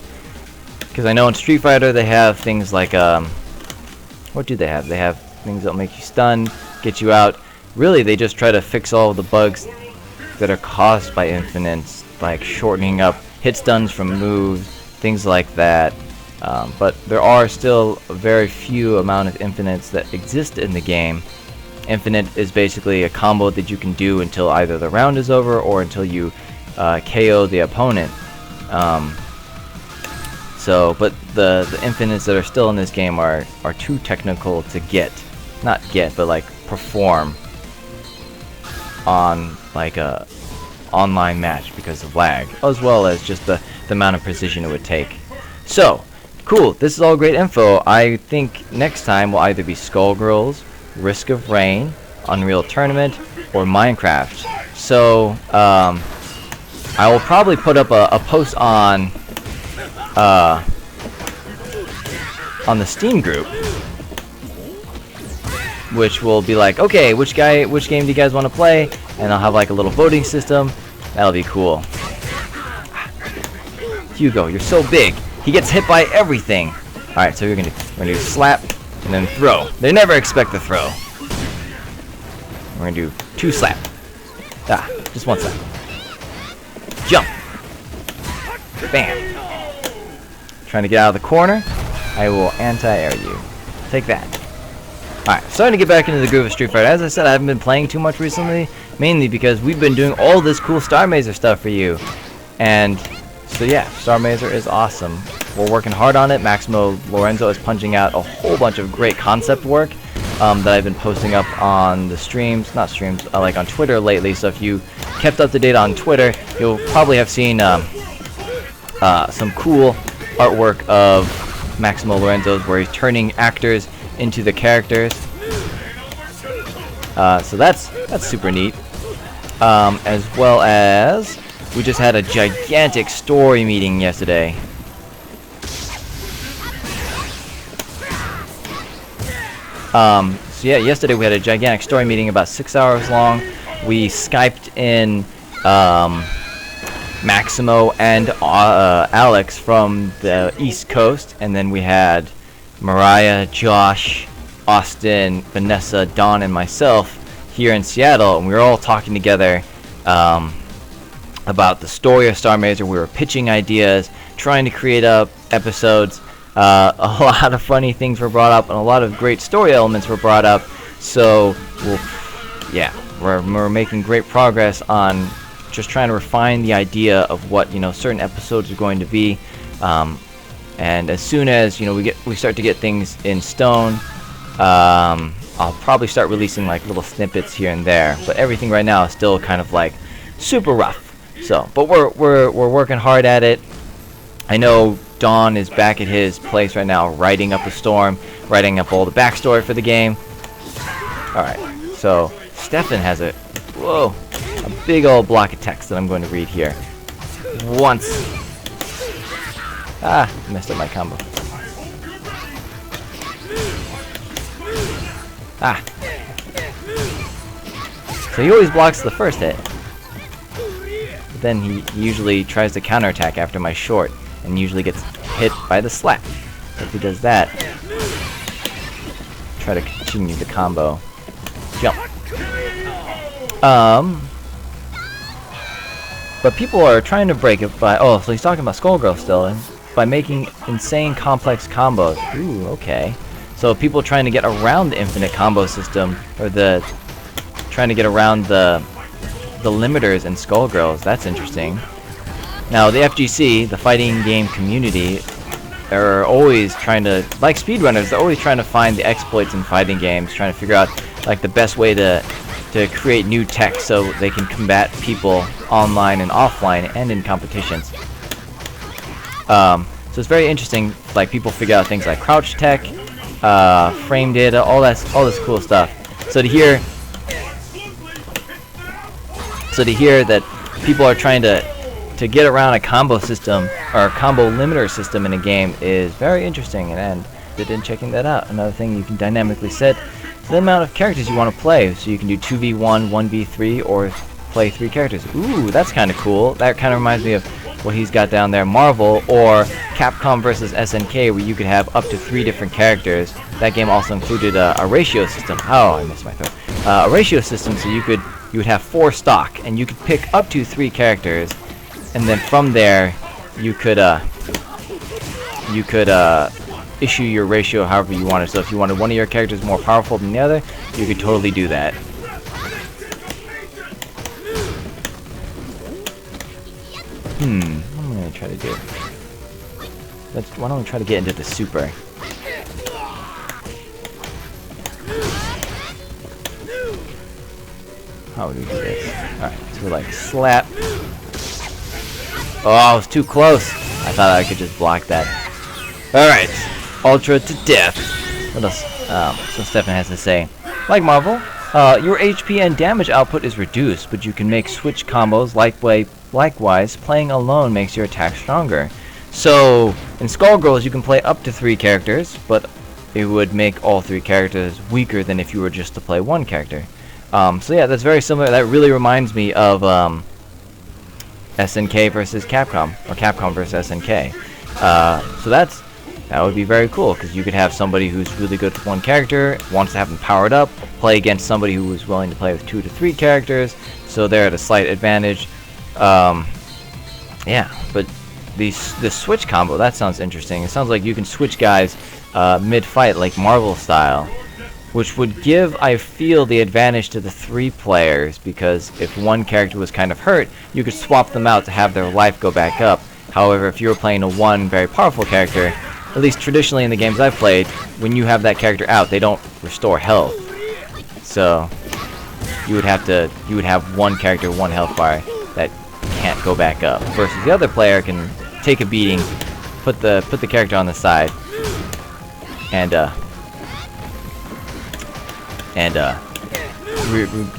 because I know in Street Fighter they have things like what do they have? They have things that'll make you stun, get you out. Really, they just try to fix all the bugs that are caused by infinites, like shortening up hit stuns from moves, things like that. But there are still a very few amount of infinites that exist in the game. Infinite is basically a combo that you can do until either the round is over or until you KO the opponent. But the infinites that are still in this game are too technical to but like perform on like a online match because of lag, as well as just the amount of precision it would take. So cool, this is all great info. I think next time will either be Skullgirls, Risk of Rain, Unreal Tournament, or Minecraft. So I will probably put up a post on the Steam group, which will be like, okay, which game do you guys want to play? And I'll have like a little voting system. That'll be cool. Hugo, you're so big. He gets hit by everything. All right, so we're gonna do slap and then throw. They never expect the throw. We're gonna do 2 slap. Just 1 slap. Jump. Bam. Trying to get out of the corner. I will anti-air you. Take that. Alright, starting to get back into the groove of Street Fighter. As I said, I haven't been playing too much recently, mainly because we've been doing all this cool Starr Mazer stuff for you. And so yeah, Starr Mazer is awesome. We're working hard on it. Maximo Lorenzo is punching out a whole bunch of great concept work that I've been posting up on the streams, like on Twitter lately. So if you kept up to date on Twitter, you'll probably have seen some cool artwork of Maximo Lorenzo's where he's turning actors into the characters. So that's super neat. As well as we just had a gigantic story meeting yesterday. So yeah, yesterday we had a gigantic story meeting about 6 hours long. We Skyped in Maximo and Alex from the East Coast, and then we had Mariah, Josh, Austin, Vanessa, Don, and myself here in Seattle, and we were all talking together about the story of Starr Mazer. We were pitching ideas, trying to create episodes A lot of funny things were brought up, and a lot of great story elements were brought up. So, we're making great progress on just trying to refine the idea of what certain episodes are going to be. And as soon as we start to get things in stone, I'll probably start releasing like little snippets here and there. But everything right now is still kind of like super rough. So, but we're working hard at it. I know Don is back at his place right now, writing up a storm, writing up all the backstory for the game. All right, so Stefan has a big old block of text that I'm going to read here. Once. Messed up my combo. So he always blocks the first hit. But then he usually tries to counterattack after my short, and usually gets hit by the slap. So if he does that, try to continue the combo. Jump. But people are trying to break it by... Oh, so he's talking about Skullgirl still, and by making insane complex combos. Ooh, okay. So people trying to get around the infinite combo system, or trying to get around the limiters in Skullgirls. That's interesting. Now the FGC, the fighting game community, are always trying to, like speedrunners, they're always trying to find the exploits in fighting games, trying to figure out like the best way to create new tech so they can combat people online and offline and in competitions. So it's very interesting, like people figure out things like crouch tech, frame data, all this cool stuff. So to hear that people are trying to get around a combo system or a combo limiter system in a game is very interesting, and in checking that out. Another thing you can dynamically set the amount of characters you want to play, so you can do 2v1, 1v3, or play 3 characters. Ooh, that's kind of cool. That kind of reminds me of what he's got down there, Marvel, or Capcom versus SNK, where you could have up to 3 different characters. That game also included a ratio system. Oh, I missed my throat. A ratio system, so you would have 4 stock, and you could pick up to 3 characters, and then from there, you could issue your ratio however you wanted. So if you wanted one of your characters more powerful than the other, you could totally do that. What am I gonna try to do? Why don't we try to get into the super? How would we do this? Alright, so we're like slap. Oh, I was too close. I thought I could just block that. Alright, Ultra to death. What else? So Stefan has to say, like Marvel, your HP and damage output is reduced, but you can make switch combos. Likewise, playing alone makes your attack stronger. So in Skullgirls, you can play up to 3 characters, but it would make all 3 characters weaker than if you were just to play 1 character. So yeah, that's very similar. That really reminds me of SNK versus Capcom, or Capcom versus SNK. So that would be very cool, because you could have somebody who's really good with 1 character, wants to have them powered up, play against somebody who is willing to play with 2 to 3 characters, so they're at a slight advantage. Yeah, but the switch combo, that sounds interesting. It sounds like you can switch guys mid-fight, like Marvel style, which would give, I feel, the advantage to the 3 players, because if 1 character was kind of hurt, you could swap them out to have their life go back up. However, if you were playing a 1 very powerful character, at least traditionally in the games I've played, when you have that character out, they don't restore health. So you would have 1 character, 1 health bar that can't go back up, versus the other player can take a beating, put the character on the side, and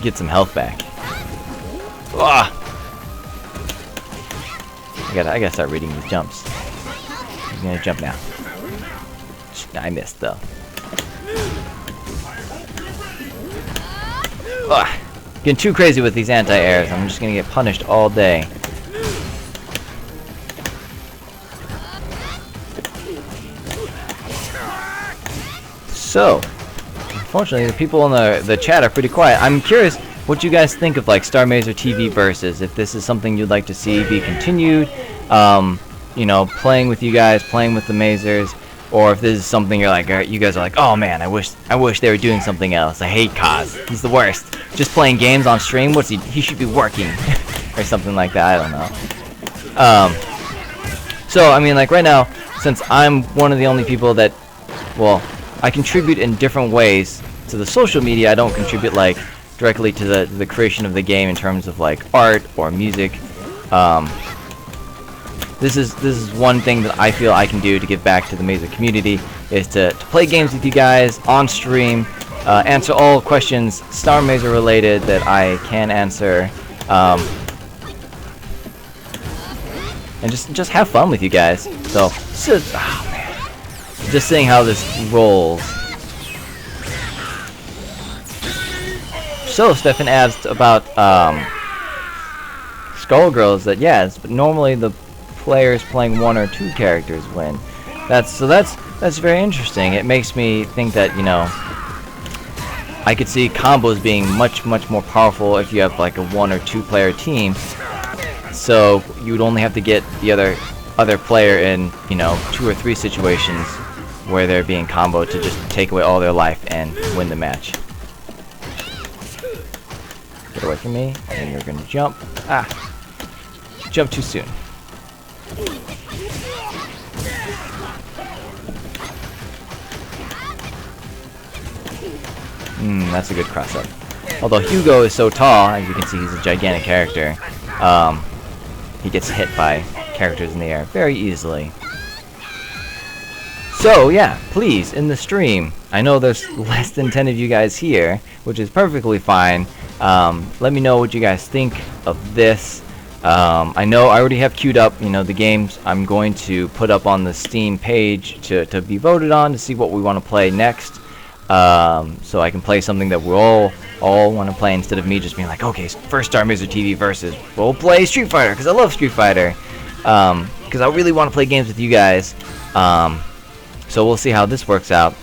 get some health back. Ah! I gotta start reading these jumps. He's gonna jump now. I missed though. Ugh. Getting too crazy with these anti-airs. I'm just gonna get punished all day. So, unfortunately, the people in the chat are pretty quiet. I'm curious what you guys think of like Starr Mazer TV versus, if this is something you'd like to see be continued. You know, playing with you guys, playing with the Mazers, or if this is something you're like, you guys are like, oh man, I wish they were doing something else. I hate Kaz. He's the worst. Just playing games on stream. What's he should be working or something like that. I don't know. So I mean, like right now, since I'm one of the only people that, well, I contribute in different ways to the social media. I don't contribute like directly to the creation of the game in terms of like art or music. This is one thing that I feel I can do to give back to the Mazer community, is to play games with you guys on stream, answer all questions Starr Mazer related that I can answer, and just have fun with you guys. So oh man, just seeing how this rolls. So Stefan asked about Skullgirls, that yes, but normally the players playing 1 or 2 characters win. That's very interesting. It makes me think that, you know, I could see combos being much more powerful if you have like a 1 or 2 player team. So you would only have to get the other player in, you know, 2 or 3 situations where they're being comboed to just take away all their life and win the match. Get away from me, and you're gonna jump. Jump too soon. That's a good cross-up. Although Hugo is so tall, as you can see, he's a gigantic character. He gets hit by characters in the air very easily. So yeah, please, in the stream, I know there's less than 10 of you guys here, which is perfectly fine. Let me know what you guys think of this. I know I already have queued up, you know, the games I'm going to put up on the Steam page to be voted on to see what we want to play next. So I can play something that we all want to play, instead of me just being like, okay, first Starr Mazer TV versus, we'll play Street Fighter, because I love Street Fighter. Because I really want to play games with you guys. So we'll see how this works out.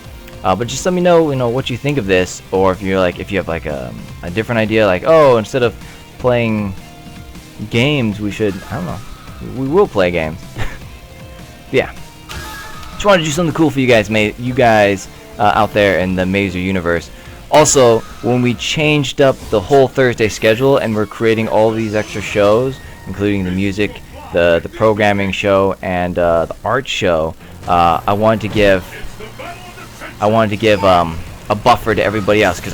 But just let me know, you know, what you think of this, or if you have like a different idea, like, oh, instead of playing games, we should, I don't know, we will play games. Yeah, just wanted to do something cool for you guys, out there in the Mazer universe. Also, when we changed up the whole Thursday schedule and we're creating all these extra shows, including the music, the programming show, and the art show, I wanted to give a buffer to everybody else, because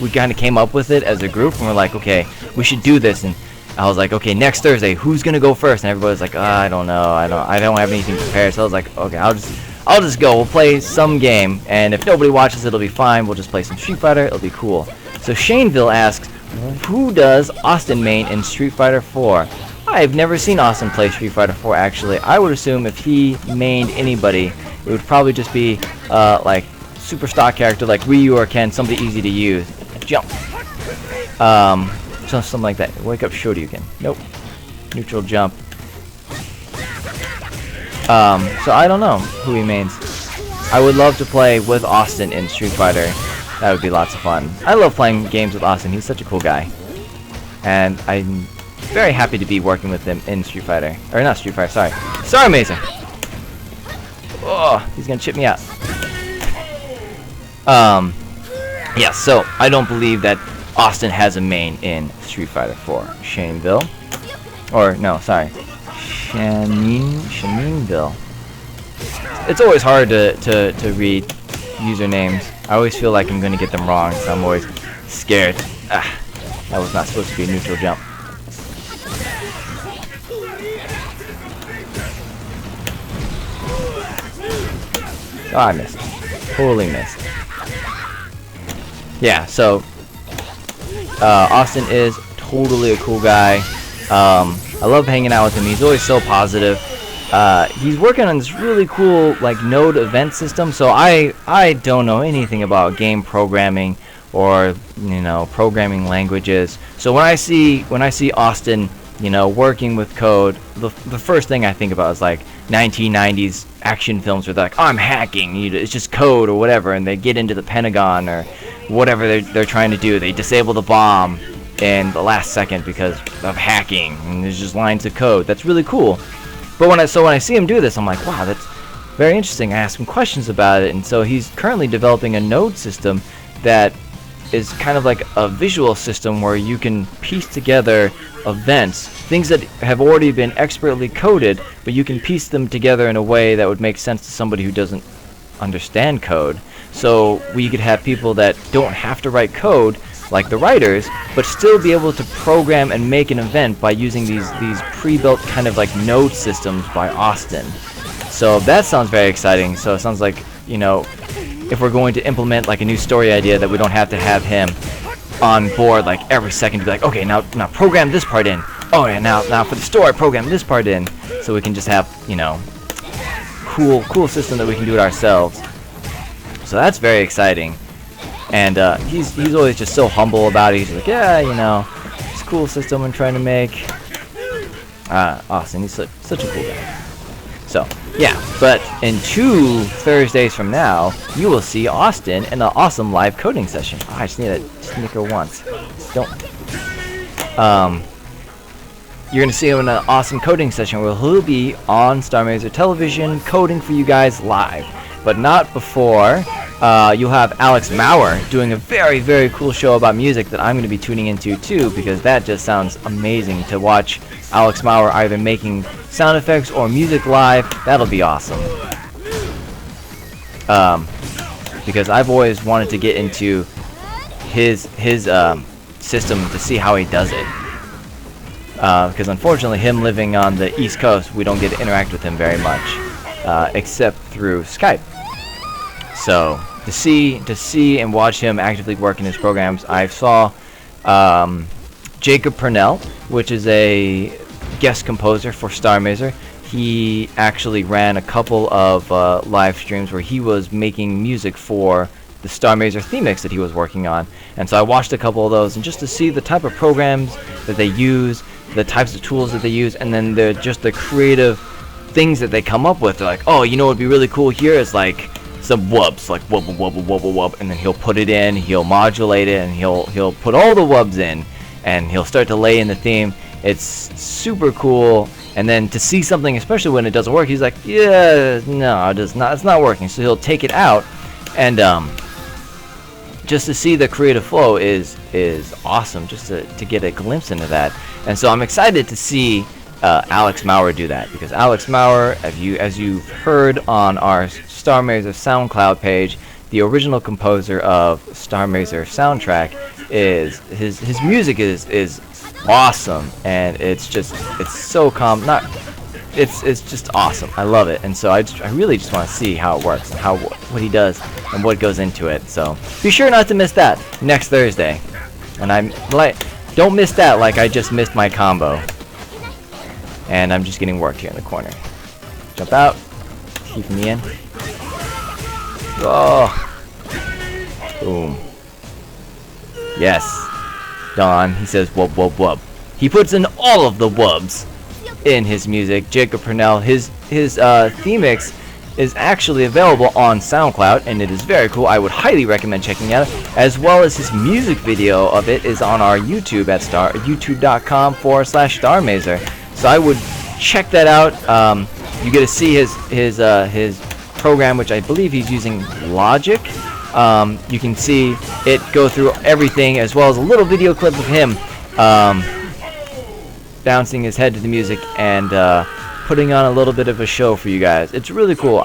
we kind of came up with it as a group, and we're like, okay, we should do this. And I was like, okay, next Thursday, who's gonna go first? And everybody's like, I don't know, I don't have anything prepared. So I was like, okay, I'll just go. We'll play some game, and if nobody watches, it'll be fine. We'll just play some Street Fighter. It'll be cool. So Shaneville asks, who does Austin main in Street Fighter 4? I've never seen Austin play Street Fighter 4, actually. I would assume if he mained anybody, it would probably just be like super stock character like Ryu or Ken, somebody easy to use. Jump. Something like that. Wake up Shoryuken. Nope. Neutral jump. So I don't know who he mains. I would love to play with Austin in Street Fighter. That would be lots of fun. I love playing games with Austin. He's such a cool guy. And I'm very happy to be working with him in Street Fighter. Or not Street Fighter, sorry. Starr Mazer! Oh, he's gonna chip me out. Yeah, so I don't believe that Austin has a main in Street Fighter 4. Shaneville. Or, no, sorry. Shaneville. It's always hard to read usernames. I always feel like I'm going to get them wrong, so I'm always scared. That was not supposed to be a neutral jump. Oh, I missed. Totally missed. Yeah, so Austin is totally a cool guy. I love hanging out with him. He's always so positive. He's working on this really cool like node event system. So I don't know anything about game programming or, you know, programming languages. So when I see Austin, you know, working with code, the first thing I think about is like 1990s action films where they're like, oh, I'm hacking. It's just code or whatever, and they get into the Pentagon or whatever they're trying to do. They disable the bomb in the last second because of hacking, and there's just lines of code. That's really cool. But when I see him do this, I'm like, wow, that's very interesting. I asked him questions about it, and so he's currently developing a node system that is kind of like a visual system where you can piece together events, things that have already been expertly coded, but you can piece them together in a way that would make sense to somebody who doesn't understand code. So we could have people that don't have to write code like the writers, but still be able to program and make an event by using these pre-built kind of like node systems by Austin. So that sounds very exciting. So it sounds like, you know, if we're going to implement like a new story idea, that we don't have to have him on board like every second to be like, okay, now program this part in. Oh yeah, now for the story, program this part in. So we can just have, you know, cool system that we can do it ourselves. So that's very exciting. And he's always just so humble about it. He's like, yeah, you know, it's a cool system I'm trying to make. Austin, he's such a cool guy. So, yeah, but in 2 Thursdays from now, you will see Austin in an awesome live coding session. Oh, I just need to snicker once. Don't. You're gonna see him in an awesome coding session where he'll be on Starr Mazer Television coding for you guys live, but not before. You'll have Alex Maurer doing a very cool show about music that I'm going to be tuning into too, because that just sounds amazing to watch Alex Maurer either making sound effects or music live. That'll be awesome. Because I've always wanted to get into his system to see how he does it. Because unfortunately, him living on the East Coast, we don't get to interact with him very much, except through Skype. So to see and watch him actively work in his programs, I saw Jacob Purnell, which is a guest composer for Starr Mazer. He actually ran a couple of live streams where he was making music for the Starr Mazer theme mix that he was working on, and so I watched a couple of those, and just to see the type of programs that they use, the types of tools that they use, and then the creative things that they come up with. They're like, oh, you know what would be really cool here is like some wubs, like wub wub wub wub wub, and then he'll put it in, he'll modulate it, and he'll put all the wubs in, and he'll start to lay in the theme. It's super cool. And then to see something, especially when it doesn't work, he's like, yeah, no, it's not working. So he'll take it out, and just to see the creative flow is awesome. Just to get a glimpse into that. And so I'm excited to see Alex Maurer do that, because Alex Maurer, as you've heard on our Starr Mazer SoundCloud page, the original composer of Starr Mazer soundtrack, is his music is awesome, and it's so it's just awesome. I love it, and so I really just want to see how it works, and what he does and what goes into it. So be sure not to miss that next Thursday, and I'm like, don't miss that like I just missed my combo. And I'm just getting worked here in the corner. Jump out. Keep me in. Oh. Boom. Yes. Don, he says wub wub wub. He puts in all of the wubs in his music. Jacob Purnell, his theme mix is actually available on SoundCloud, and it is very cool. I would highly recommend checking it out, as well as his music video of it is on our YouTube at youtube.com/Starr Mazer. So I would check that out. You get to see his program, which I believe he's using Logic. You can see it go through everything, as well as a little video clip of him bouncing his head to the music and putting on a little bit of a show for you guys. It's really cool.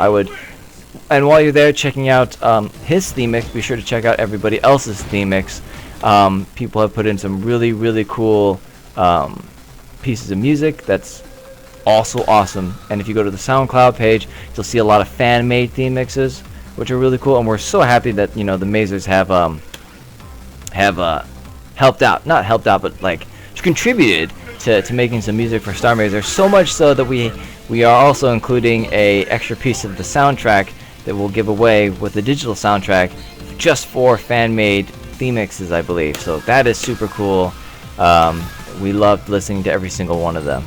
And while you're there checking out his theme mix, be sure to check out everybody else's theme mix. People have put in some really cool pieces of music that's also awesome. And if you go to the SoundCloud page, you'll see a lot of fan-made theme mixes, which are really cool. And we're so happy that the Mazers have helped out, not helped out, but like contributed to making some music for Starr Mazer. So much so that we are also including a extra piece of the soundtrack that we'll give away with the digital soundtrack just for fan-made theme mixes, I believe. So that is super cool. We loved listening to every single one of them.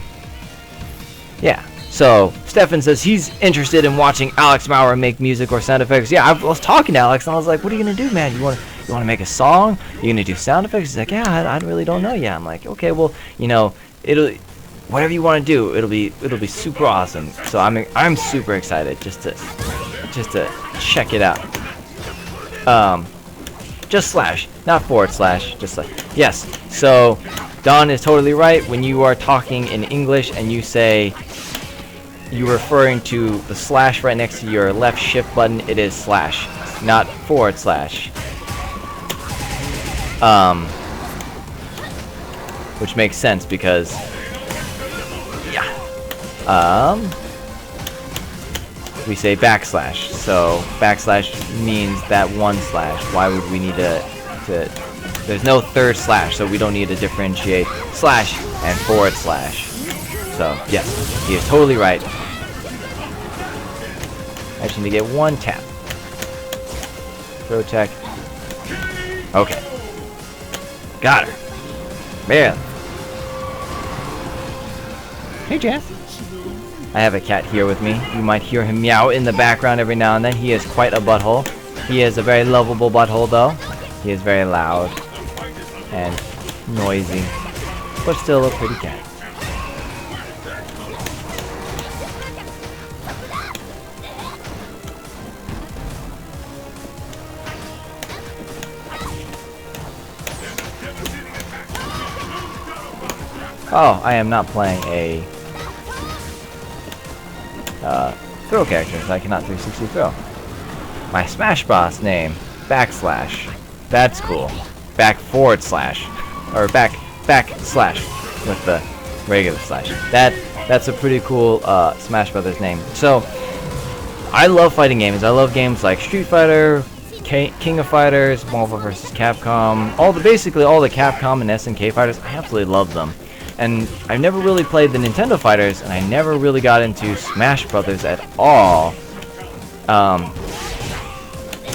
Yeah. So Stefan says he's interested in watching Alex Maurer make music or sound effects. Yeah, I was talking to Alex and I was like, "What are you gonna do, man? You want to make a song? You gonna do sound effects?" He's like, "Yeah, I really don't know yet." I'm like, "Okay, well, whatever you want to do, it'll be super awesome. So I'm super excited just to check it out. Just slash, not forward slash, just like, yes. So Don is totally right. When you are talking in English and you say you're referring to the slash right next to your left shift button, it is slash, not forward slash. Which makes sense because, yeah, we say backslash. So backslash means that one slash. Why would we need to there's no third slash, so we don't need to differentiate slash and forward slash. So yes, he is totally right. I just need to get one tap. Throw tech. Okay. Got her. Barely. Hey, Jess. I have a cat here with me. You might hear him meow in the background every now and then. He is quite a butthole. He is a very lovable butthole, though. He is very loud and noisy, but still a pretty cat. Oh, I am not playing a throw character, so I cannot 360 throw. My Smash Bros name, backslash. That's cool. Back forward slash, or back slash with the regular slash. That's a pretty cool Smash Brothers name. So I love fighting games. I love games like Street Fighter, King of Fighters, Marvel vs. Capcom, basically all the Capcom and SNK fighters. I absolutely love them. And I've never really played the Nintendo fighters, and I never really got into Smash Brothers at all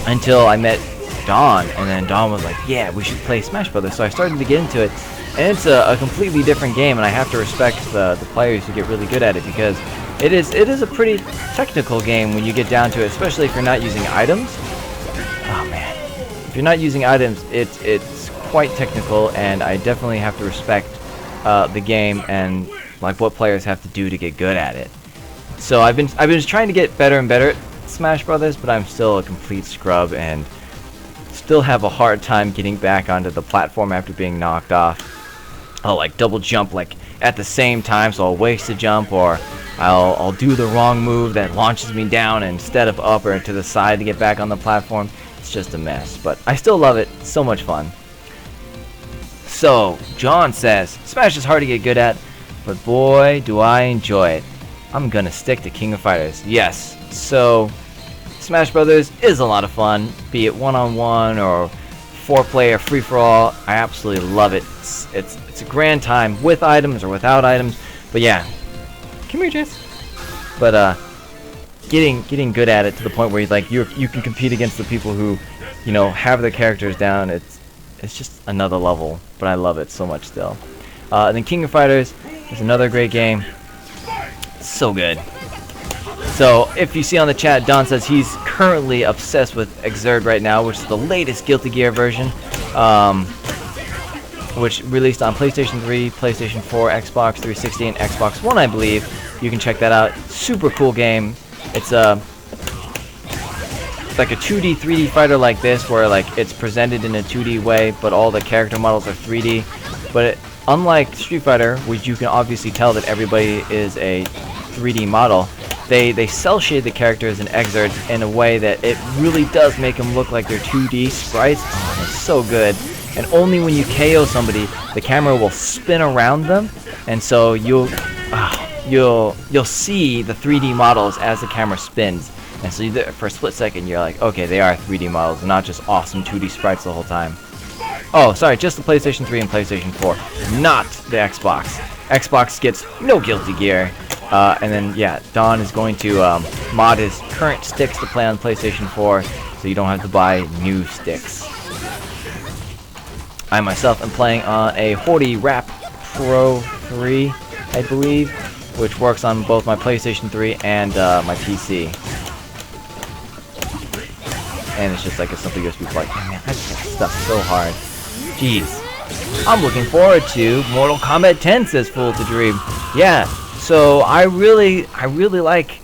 until I met Don, and then Don was like, yeah, we should play Smash Brothers. So I started to get into it, and it's a completely different game, and I have to respect the players who get really good at it, because it is a pretty technical game when you get down to it, especially if you're not using items. Oh man, if you're not using items, it's quite technical, and I definitely have to respect the game and like what players have to do to get good at it. So I've been trying to get better and better at Smash Brothers, but I'm still a complete scrub and still have a hard time getting back onto the platform after being knocked off. I'll like double jump like at the same time, so I'll waste a jump, or I'll do the wrong move that launches me down instead of up or to the side to get back on the platform. It's just a mess, but I still love it. It's so much fun. So, John says, Smash is hard to get good at, but boy, do I enjoy it. I'm gonna stick to King of Fighters. Yes, so Smash Brothers is a lot of fun, be it one-on-one or four-player free-for-all. I absolutely love it. It's a grand time with items or without items. But yeah, come here, Jess. But getting good at it to the point where you can compete against the people who, you know, have their characters down. It's just another level, but I love it so much still. And then King of Fighters is another great game. So good. So if you see on the chat, Don says he's currently obsessed with Xrd right now, which is the latest Guilty Gear version, which released on PlayStation 3, PlayStation 4, Xbox 360, and Xbox One, I believe. You can check that out. Super cool game. It's like a 2D, 3D fighter like this, where like it's presented in a 2D way, but all the character models are 3D. But unlike Street Fighter, which you can obviously tell that everybody is a 3D model, they cel shade the characters in Xrd in a way that it really does make them look like they're 2D sprites. Oh, it's so good. And only when you KO somebody, the camera will spin around them, and so you'll see the 3D models as the camera spins. And so for a split second, you're like, okay, they are 3D models, and not just awesome 2D sprites the whole time. Oh, sorry, just the PlayStation 3 and PlayStation 4, not the Xbox. Xbox gets no Guilty Gear. And then, yeah, Don is going to mod his current sticks to play on PlayStation 4, so you don't have to buy new sticks. I myself am playing on a Hori Wrap Pro 3, I believe, which works on both my PlayStation 3 and my PC. And it's just like a simple USB plug. Man, I just got stuck so hard. Jeez. I'm looking forward to Mortal Kombat 10, says Fool to Dream. Yeah, so I really like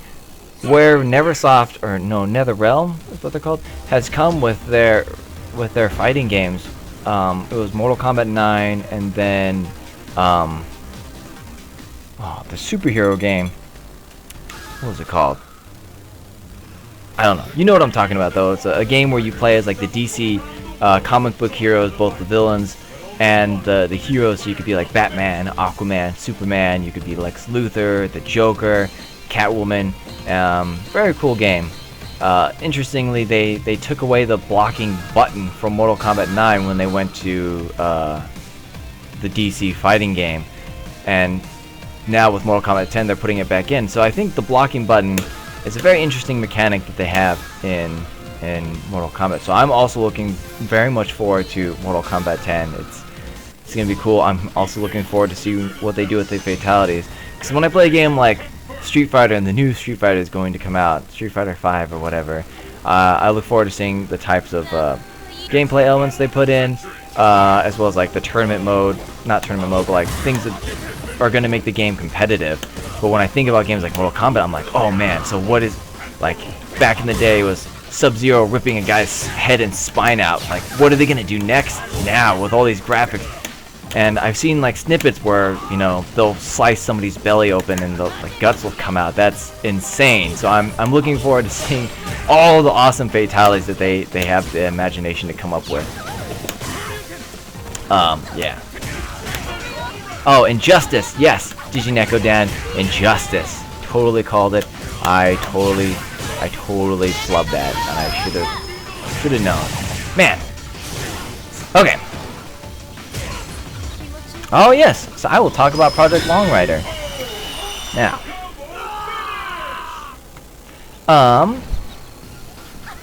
where Neversoft, or no, NetherRealm is what they're called, has come with their fighting games. It was Mortal Kombat 9, and then the superhero game. What was it called? I don't know. You know what I'm talking about, though. It's a game where you play as like the DC comic book heroes, both the villains and the heroes. So you could be like Batman, Aquaman, Superman. You could be Lex Luthor, the Joker, Catwoman. Very cool game. Interestingly, they took away the blocking button from Mortal Kombat 9 when they went to the DC fighting game, and now with Mortal Kombat 10 they're putting it back in. So I think the blocking button is a very interesting mechanic that they have in Mortal Kombat. So I'm also looking very much forward to Mortal Kombat 10. It's gonna be cool. I'm also looking forward to see what they do with the fatalities, because when I play a game like Street Fighter, and the new Street Fighter is going to come out, Street Fighter 5 or whatever, I look forward to seeing the types of gameplay elements they put in, as well as like the tournament mode, not tournament mode, but like things that are going to make the game competitive. But when I think about games like Mortal Kombat, I'm like, oh man, so what is, like, back in the day was Sub-Zero ripping a guy's head and spine out. Like, what are they going to do next now with all these graphics? And I've seen like snippets where, you know, they'll slice somebody's belly open and the guts will come out. That's insane. So I'm looking forward to seeing all the awesome fatalities that they have the imagination to come up with. Yeah. Oh, Injustice. Yes, Digimeko Dan, Injustice. Totally called it. I totally flubbed that, and I should have known. Man. Okay. Oh yes, so I will talk about Project Long Rider. Now,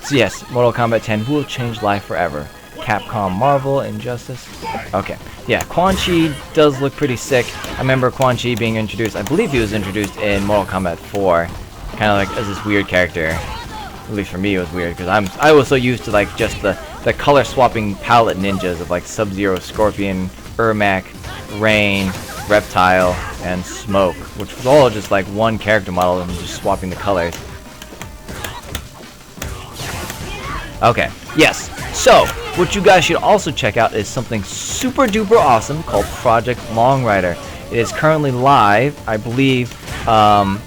so yes, Mortal Kombat 10 will change life forever. Capcom, Marvel, Injustice. Okay, yeah, Quan Chi does look pretty sick. I remember Quan Chi being introduced. I believe he was introduced in Mortal Kombat 4, kind of like as this weird character. At least for me, it was weird because I was so used to like just the color swapping palette ninjas of like Sub-Zero, Scorpion, Ermac, Rain, Reptile, and Smoke, which was all just like one character model and just swapping the colors. Okay, yes. So, what you guys should also check out is something super duper awesome called Project Long Rider. It is currently live. I believe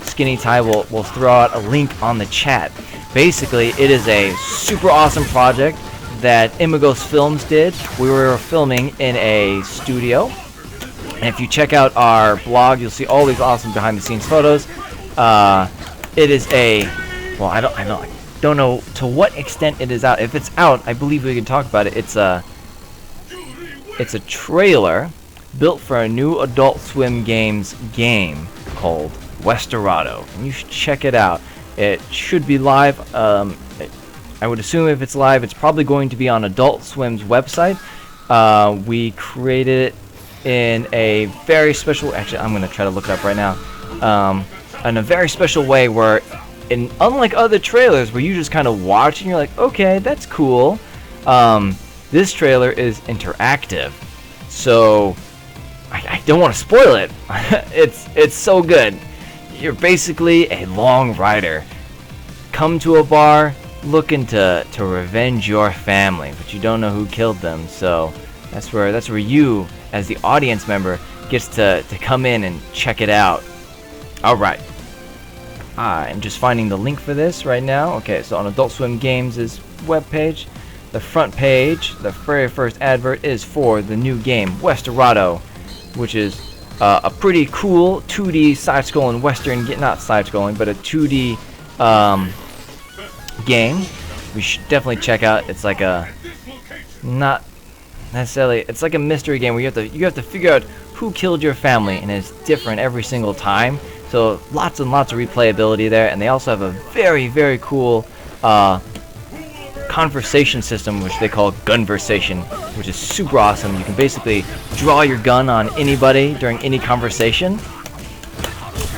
Skinny Ty will throw out a link on the chat. Basically, it is a super awesome project that Imagos Films did. We were filming in a studio, and if you check out our blog, you'll see all these awesome behind-the-scenes photos. It is a, well, I don't know to what extent it is out. If it's out, I believe we can talk about it. It's a trailer built for a new Adult Swim Games game called Westerado, and you should check it out. It should be live. I would assume if it's live, it's probably going to be on Adult Swim's website. We created it in a very special, actually I'm going to try to look it up right now, in a very special way where, unlike other trailers where you just kind of watch and you're like, okay, that's cool, this trailer is interactive. So I don't want to spoil it. It's so good. You're basically a long rider. Come to a bar looking to revenge your family, but you don't know who killed them. So that's where you, as the audience member, gets to come in and check it out. All right. I'm just finding the link for this right now. Okay, so on Adult Swim Games' webpage, the front page, the very first advert is for the new game Westerado, which is a pretty cool 2D side-scrolling Western, not side-scrolling, but a 2D game. We should definitely check out. It's like a, not necessarily, it's like a mystery game where you have to figure out who killed your family, and it's different every single time. So lots and lots of replayability there, and they also have a very, very cool conversation system, which they call Gunversation, which is super awesome. You can basically draw your gun on anybody during any conversation,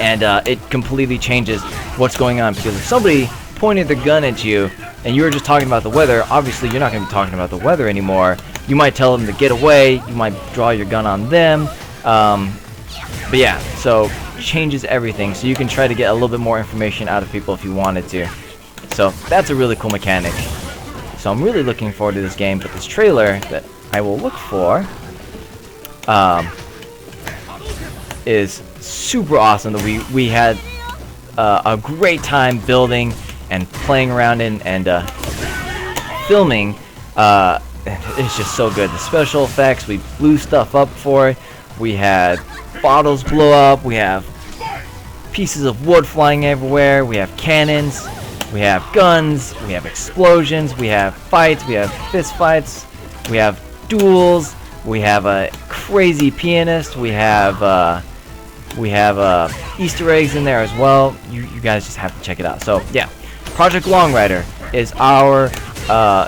and it completely changes what's going on, because if somebody pointed their gun at you and you were just talking about the weather, obviously you're not going to be talking about the weather anymore. You might tell them to get away. You might draw your gun on them. But yeah, so changes everything. So you can try to get a little bit more information out of people if you wanted to. So that's a really cool mechanic. So I'm really looking forward to this game. But this trailer that I will look for is super awesome. That we had a great time building and playing around in and filming. It's just so good. The special effects, we blew stuff up for it. We had bottles blow up. We have pieces of wood flying everywhere. We have cannons. We have guns. We have explosions. We have fights. We have fist fights. We have duels. We have a crazy pianist. We have Easter eggs in there as well. You guys just have to check it out. So yeah, Project Long Rider is our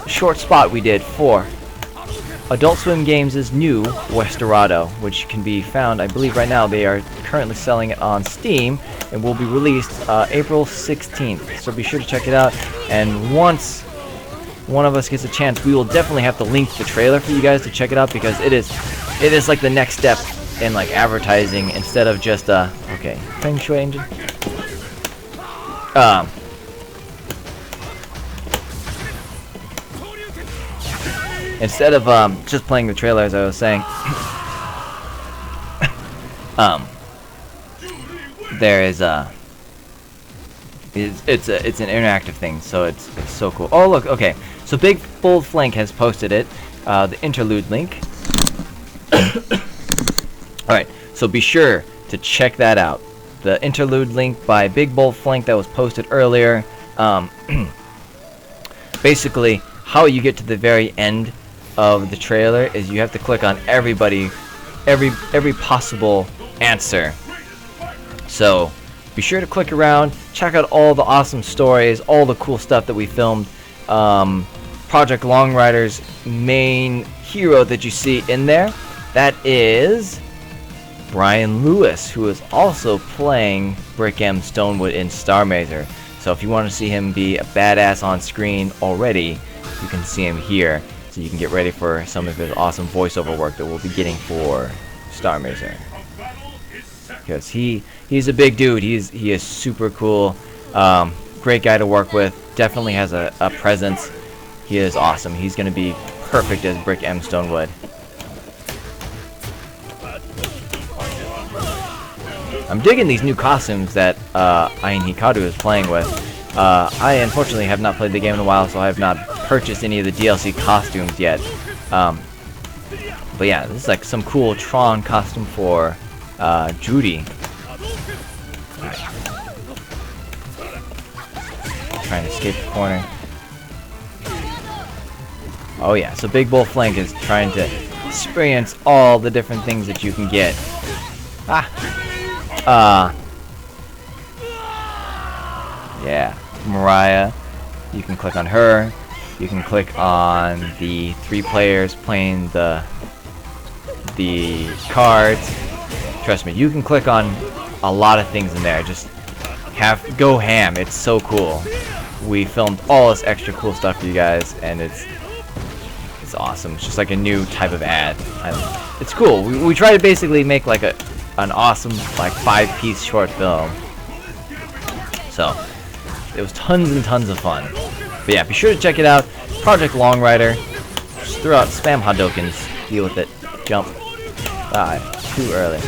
short spot we did for Adult Swim Games' new Westorado, which can be found, I believe right now they are currently selling it on Steam, and will be released April 16th. So be sure to check it out, and once one of us gets a chance, we will definitely have to link the trailer for you guys to check it out, because it is like the next step in like advertising, instead of just okay, Feng Shui engine. Instead of just playing the trailer, as I was saying, there is it's an interactive thing, so it's so cool. Oh look, okay, so Big Bold Flank has posted it, the interlude link. Alright, so be sure to check that out. The interlude link by Big Bold Flank that was posted earlier. Basically, how you get to the very end of the trailer is you have to click on every possible answer. So be sure to click around, check out all the awesome stories, all the cool stuff that we filmed. Project Long Rider's main hero that you see in there, that is Brian Lewis, who is also playing Brick M. Stonewood in Starr Mazer. So if you want to see him be a badass on screen already, you can see him here. So you can get ready for some of his awesome voiceover work that we'll be getting for Starr Mazer. Because he's a big dude. He is super cool. Great guy to work with. Definitely has a presence. He is awesome. He's going to be perfect as Brick M. Stonewood. I'm digging these new costumes that Ain Hikaru is playing with. I unfortunately have not played the game in a while, so I have not purchased any of the DLC costumes yet. But yeah, this is like some cool Tron costume for Judy. Right. Trying to escape the corner. Oh yeah, so Big Bull Flank is trying to experience all the different things that you can get. Yeah, Mariah, you can click on her. You can click on the 3 players playing the cards. Trust me, you can click on a lot of things in there. Just go ham. It's so cool. We filmed all this extra cool stuff for you guys, and it's awesome. It's just like a new type of ad. It's cool. We try to basically make like an awesome like 5-piece short film. So it was tons and tons of fun. But yeah, be sure to check it out. Project Long Rider. Just throw out spam Hadokens. Deal with it. Jump. Too early.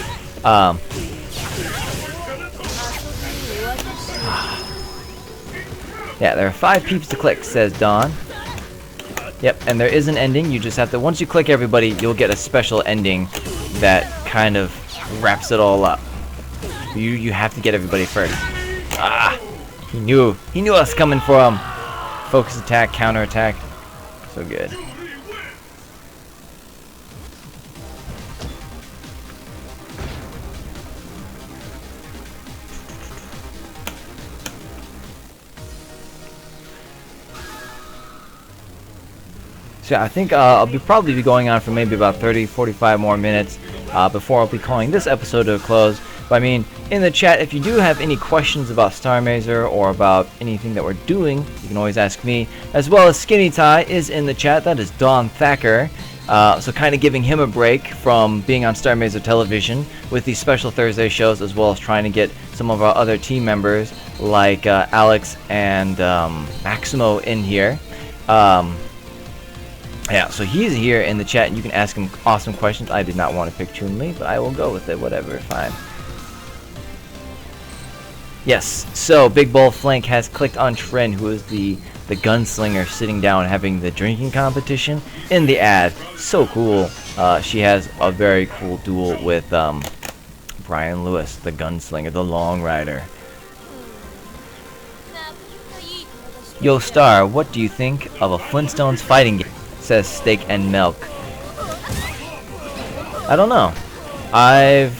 Yeah, there are 5 peeps to click, says Dawn. Yep, and there is an ending. You just have to, once you click everybody, you'll get a special ending that kind of wraps it all up. You have to get everybody first. He knew us coming for him. Focus attack, counter attack. So good. So yeah, I think I'll probably be going on for maybe about 30-45 more minutes before I'll be calling this episode to a close. But I mean, in the chat, if you do have any questions about Starr Mazer or about anything that we're doing, you can always ask me. As well as Skinny Tie is in the chat. That is Dawn Thacker. So kind of giving him a break from being on Starr Mazer Television with these special Thursday shows, as well as trying to get some of our other team members like Alex and Maximo in here. Yeah, so he's here in the chat, and you can ask him awesome questions. I did not want to pick Chun-Li, but I will go with it. Whatever, fine. Yes, so Big Bull Flank has clicked on Tren, who is the gunslinger sitting down having the drinking competition in the ad. So cool. She has a very cool duel with Brian Lewis, the gunslinger, the long rider. Yo Starr, what do you think of a Flintstones fighting game? Says Steak and Milk. I don't know. That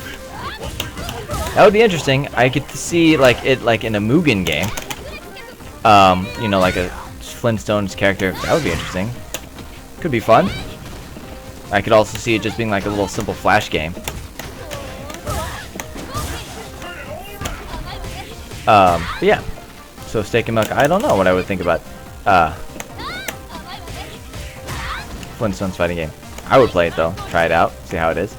would be interesting. I get to see like it like in a Mugen game. You know, like a Flintstones character. That would be interesting. Could be fun. I could also see it just being like a little simple Flash game. But yeah. So Steak and Milk, I don't know what I would think about Flintstones fighting game. I would play it though. Try it out. See how it is.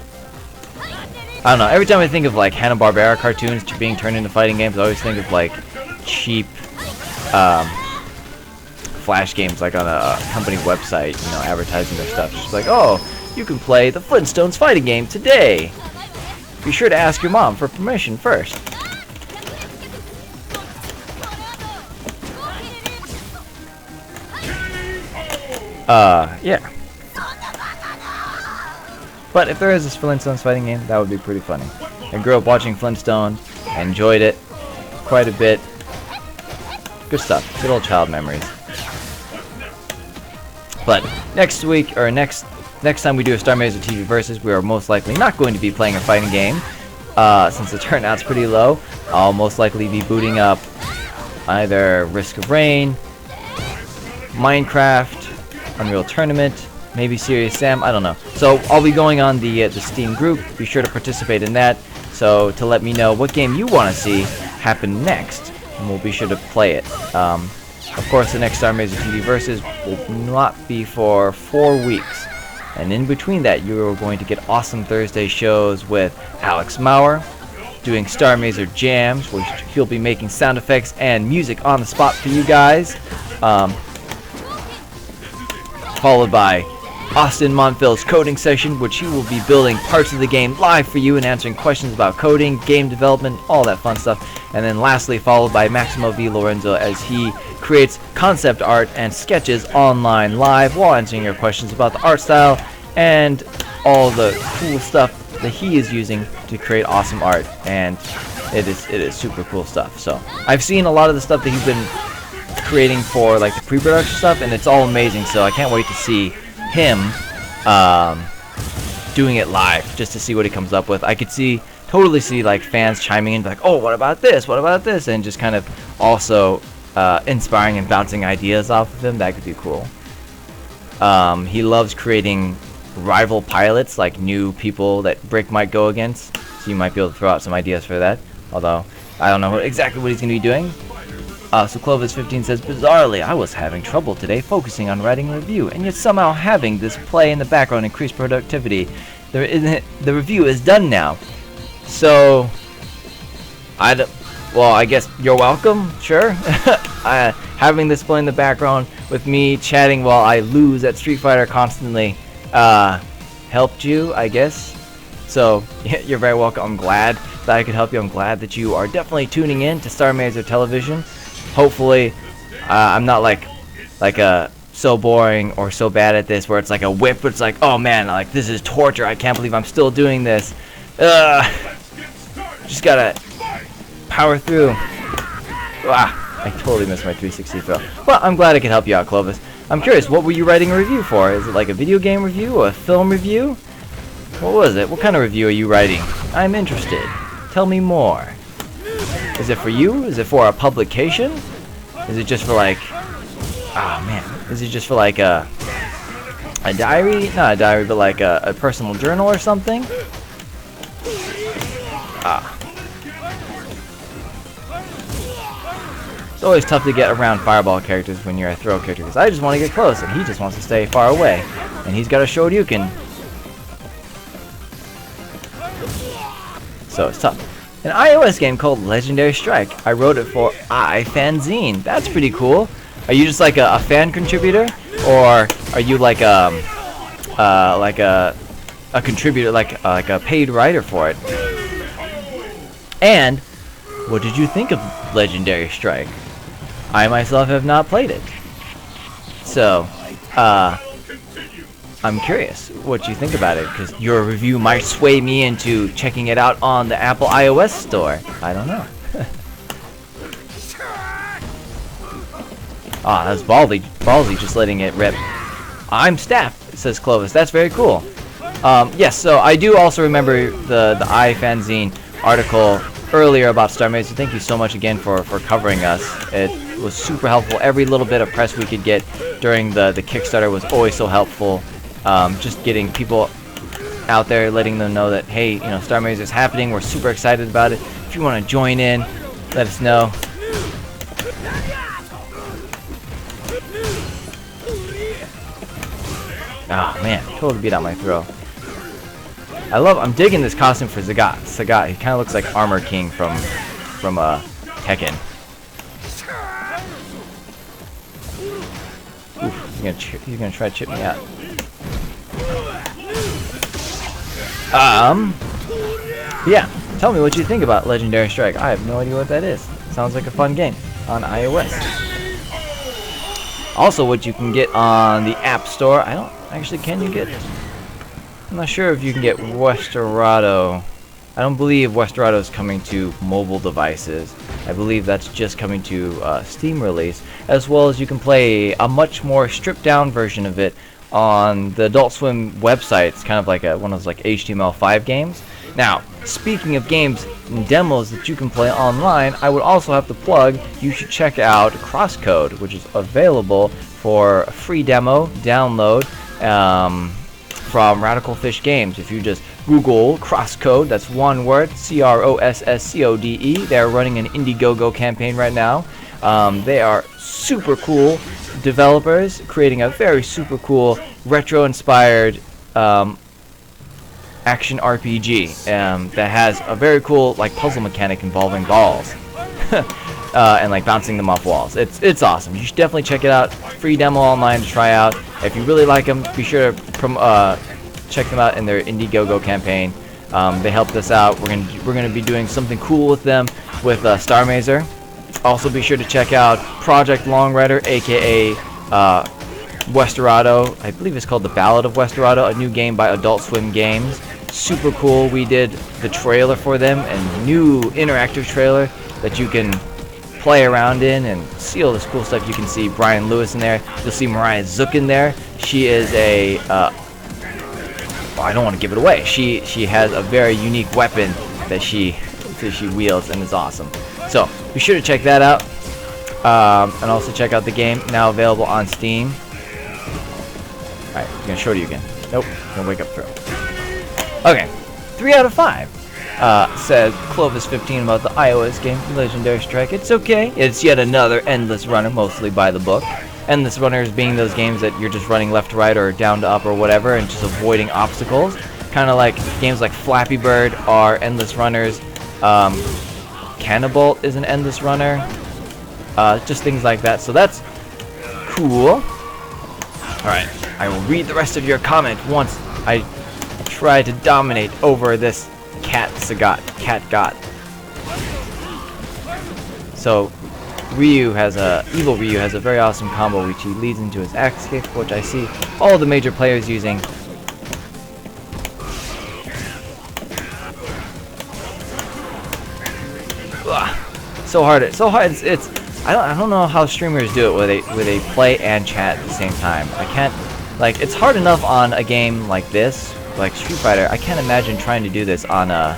I don't know. Every time I think of like Hanna-Barbera cartoons being turned into fighting games, I always think of like cheap Flash games like on a company website, you know, advertising their stuff. Just like, oh, you can play the Flintstones fighting game today. Be sure to ask your mom for permission first. Yeah. But if there is this Flintstones fighting game, that would be pretty funny. I grew up watching Flintstones. I enjoyed it quite a bit. Good stuff. Good old child memories. But next week, or next time we do a Starr Mazer TV Versus, we are most likely not going to be playing a fighting game. Since the turnout's pretty low, I'll most likely be booting up either Risk of Rain, Minecraft, Unreal Tournament, maybe Serious Sam, I don't know. So I'll be going on the Steam group. Be sure to participate in that. So to let me know what game you want to see happen next, and we'll be sure to play it. Of course, the next Starr Mazer TV Versus will not be for 4 weeks. And in between that, you are going to get awesome Thursday shows with Alex Maurer, doing Starr Mazer Jams, where he'll be making sound effects and music on the spot for you guys. Followed by Austin Monfils' coding session, which he will be building parts of the game live for you and answering questions about coding, game development, all that fun stuff. And then lastly, followed by Maximo V. Lorenzo as he creates concept art and sketches online live while answering your questions about the art style and all the cool stuff that he is using to create awesome art. And it is super cool stuff. So I've seen a lot of the stuff that he's been creating for like the pre-production stuff, and it's all amazing. So I can't wait to see him doing it live, just to see what he comes up with. I could totally see like fans chiming in like, oh, what about this, and just kind of also inspiring and bouncing ideas off of him. That could be cool. He loves creating rival pilots, like new people that Brick might go against, so you might be able to throw out some ideas for that, although I don't know exactly what he's going to be doing. So Clovis15 says, bizarrely, I was having trouble today focusing on writing a review, and yet somehow having this play in the background increased productivity. The review is done now. So, well, I guess you're welcome, sure. Having this play in the background with me chatting while I lose at Street Fighter constantly helped you, I guess. So, you're very welcome. I'm glad that I could help you. I'm glad that you are definitely tuning in to Starr Mazer Television. Hopefully, I'm not like so boring or so bad at this where it's like a whip, but it's like, oh man, like this is torture. I can't believe I'm still doing this. Just gotta power through. I totally missed my 360 throw. Well, I'm glad I could help you out, Clovis. I'm curious, what were you writing a review for? Is it like a video game review or a film review? What was it? What kind of review are you writing? I'm interested. Tell me more. Is it for you? Is it for a publication? Is it just for like... oh man. Is it just for like a diary? Not a diary, but like a personal journal or something? It's always tough to get around fireball characters when you're a throw character, because I just want to get close, and he just wants to stay far away. And he's got a Shoryuken. So it's tough. An iOS game called Legendary Strike. I wrote it for iFanzine. That's pretty cool. Are you just like a fan contributor, or are you like a contributor, like a paid writer for it? And what did you think of Legendary Strike? I myself have not played it, so I'm curious what you think about it, because your review might sway me into checking it out on the Apple iOS store. I don't know. Ah, that's ballsy just letting it rip. I'm Staff, says Clovis. That's very cool. Yes, so I do also remember the iFanzine article earlier about Starr Mazer. Thank you so much again for covering us. It was super helpful. Every little bit of press we could get during the Kickstarter was always so helpful. Just getting people out there, letting them know that, hey, you know, Starr Mazer is happening. We're super excited about it. If you want to join in, let us know. Oh man, totally beat out my throw. I'm digging this costume for Sagat. He kind of looks like Armor King from Tekken. Oof, he's gonna try to chip me out. Yeah, tell me what you think about Legendary Strike. I have no idea what that is. Sounds like a fun game on iOS. Also, what you can get on the App Store. I don't actually. Can you get? I'm not sure if you can get Westerado. I don't believe Westerado is coming to mobile devices. I believe that's just coming to Steam release, as well as you can play a much more stripped down version of it on the Adult Swim website. It's kind of like one of those like HTML5 games. Now, speaking of games and demos that you can play online, I would also have to plug, you should check out Crosscode, which is available for a free demo download from Radical Fish Games. If you just Google Crosscode, that's one word, Crosscode, they're running an Indiegogo campaign right now. They are super cool developers creating a very super cool retro-inspired action RPG that has a very cool like puzzle mechanic involving balls and like bouncing them off walls. It's awesome. You should definitely check it out. Free demo online to try out. If you really like them, be sure to check them out in their Indiegogo campaign. They helped us out. We're gonna be doing something cool with them with Starr Mazer. Also, be sure to check out Project Long Rider, aka Westerado. I believe it's called The Ballad of Westerado, a new game by Adult Swim Games. Super cool. We did the trailer for them, a new interactive trailer that you can play around in and see all this cool stuff. You can see Brian Lewis in there. You'll see Mariah Zook in there. She is a well, I don't want to give it away. She has a very unique weapon that she wields, and it's awesome. So be sure to check that out, and also check out the game, now available on Steam. Alright, I'm gonna show you again. Nope, gonna wake up throw. Okay, 3 out of 5. Says Clovis15 about the iOS game Legendary Strike. It's okay. It's yet another endless runner, mostly by the book. Endless runners being those games that you're just running left to right or down to up or whatever and just avoiding obstacles. Kind of like games like Flappy Bird are endless runners. Cannibal is an endless runner. Just things like that. So that's cool. Alright, I will read the rest of your comment once I try to dominate over this Cat So Evil Ryu has a very awesome combo which he leads into his axe kick, which I see all the major players using. Ugh, so hard. I don't know how streamers do it where they play and chat at the same time. I can't, like, it's hard enough on a game like this, like Street Fighter. I can't imagine trying to do this on a